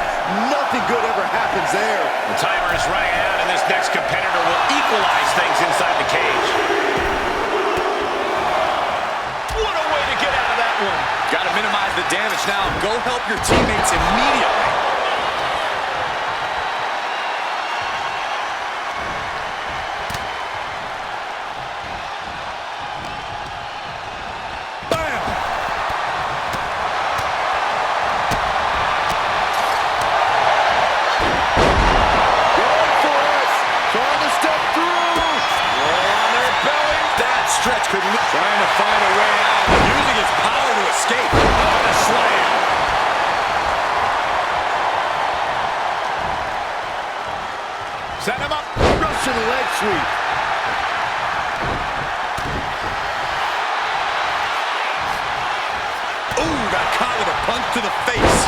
Nothing good ever happens there. The timer is running out, and this next competitor will equalize things inside the cage. What a way to get out of that one. Got to minimize the damage now. Go help your teammates immediately. Stretch could lead. Trying to find a way out. Using his power to escape. Oh, a slam. Set him up. Russian leg sweep. to the face.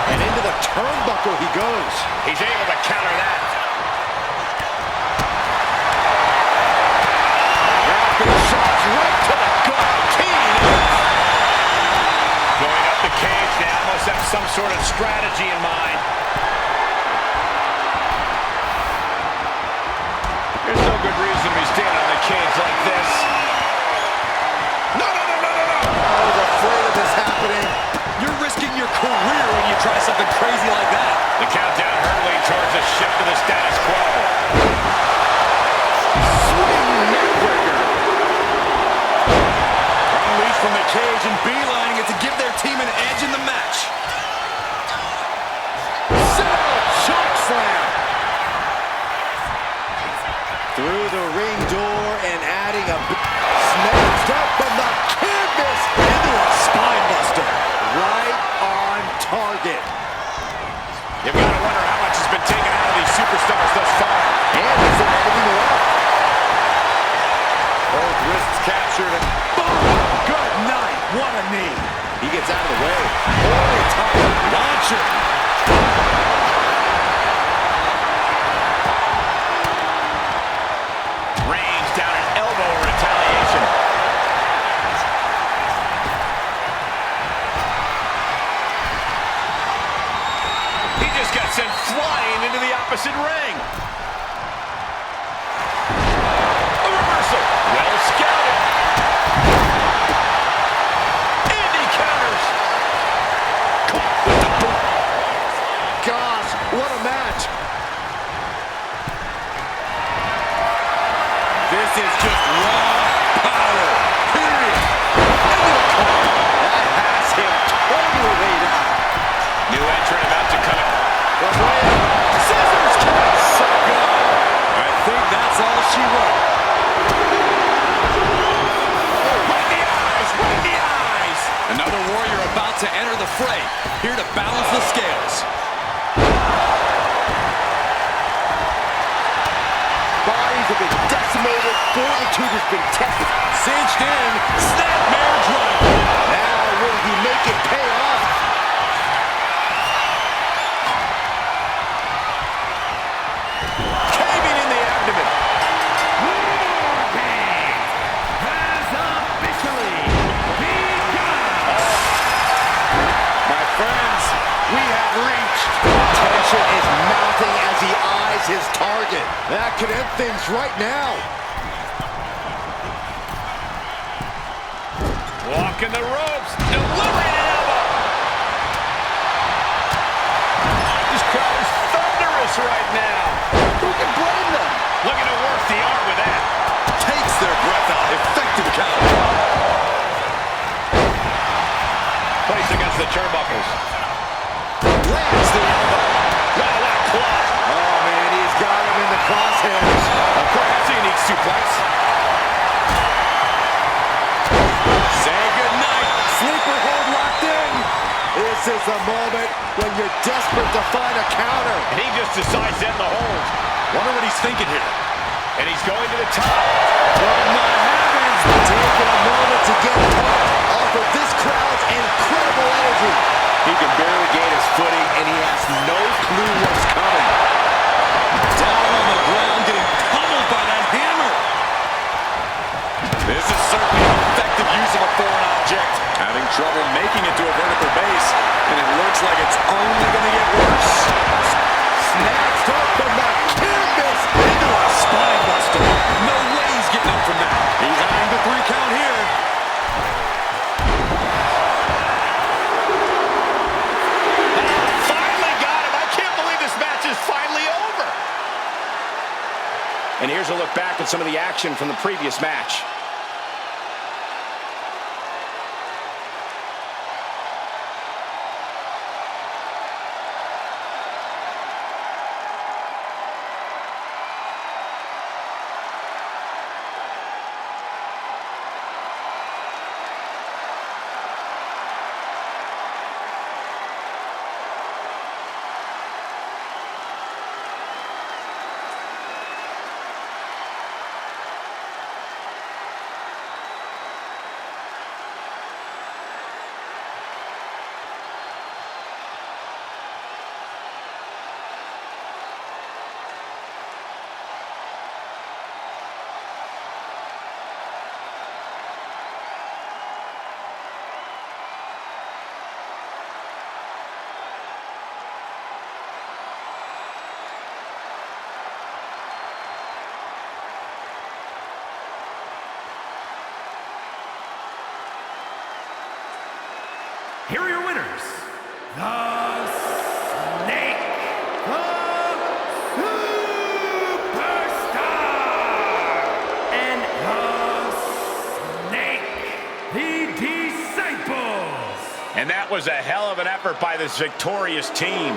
And into the turnbuckle he goes. He's able to counter that. Rapid shots right to the gut. Going up the cage now, must have some sort of strategy in mind. There's no good reason to be standing on the cage like this. No, no, no, no, no, no. I was afraid of this happening. You're risking your career when you try something crazy like that. The countdown hurtling towards a shift to the status quo. Swing neckbreaker. Unleashed from the cage and beelining it to give their team an edge in the match. Saddle choke slam. Through the ring door and adding a snatched up from the canvas into a spine buster. Right on target. You've got to wonder how much has been taken out of these superstars thus far. And is it anything left? Both wrists captured and Boom! Good night. What a knee. He gets out of the way. Holy time. Launcher. range down an elbow in retaliation. He just got sent flying into the opposite ring. A reversal. Well scouted. And he counters. Caught with the boot. Gosh, what a match. This is just raw power. Period. That has him totally laid out. New entrant about to come. Scissors kick. So good. I think that's all she wrote. Right in the eyes. Right in the eyes. Another warrior about to enter the fray, here to balance the scales. Bodies have been decimated. Fortitude has been tested. Cinched in, snapmare drop. Now will he make it pay off? Caving in the abdomen. Has officially begun. My friends, we have reached. Tension is mounting as he eyes his target. That could end things right now. Walking the ropes, delivering an elbow. This crowd is thunderous right now. Who can blame them? Looking to work the arm with that. Takes their breath out. Effective counter. Placed against the turnbuckles. Lands the elbow. Wow, what a claw. Oh, man, he's got him in the crosshairs. Perhaps a unique suplex. Say goodnight. Sleeper hold locked in. This is the moment when you're desperate to find a counter. And he just decides to end the hold. Wonder what he's thinking here. And he's going to the top. From the heavens, taking a moment to get pumped off of this crowd's incredible energy. He can barely gain his footing, and he has no clue what's coming. Down on the ground, getting pummeled by that hammer. This is certainly an effective use of a foreign object. Having trouble making it to a vertical base, and it looks like it's only going to get worse. Snatched up from the canvas into a spine buster. No way he's getting up from that. He's eyeing the 3 count here. Finally got him. I can't believe this match is finally over. And here's a look back at some of the action from the previous match. here are your winners, the Snake, the Superstar, and the Snake, the Disciples. And that was a hell of an effort by this victorious team.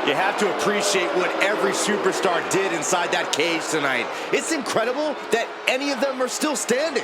You have to appreciate what every superstar did inside that cage tonight. It's incredible that any of them are still standing.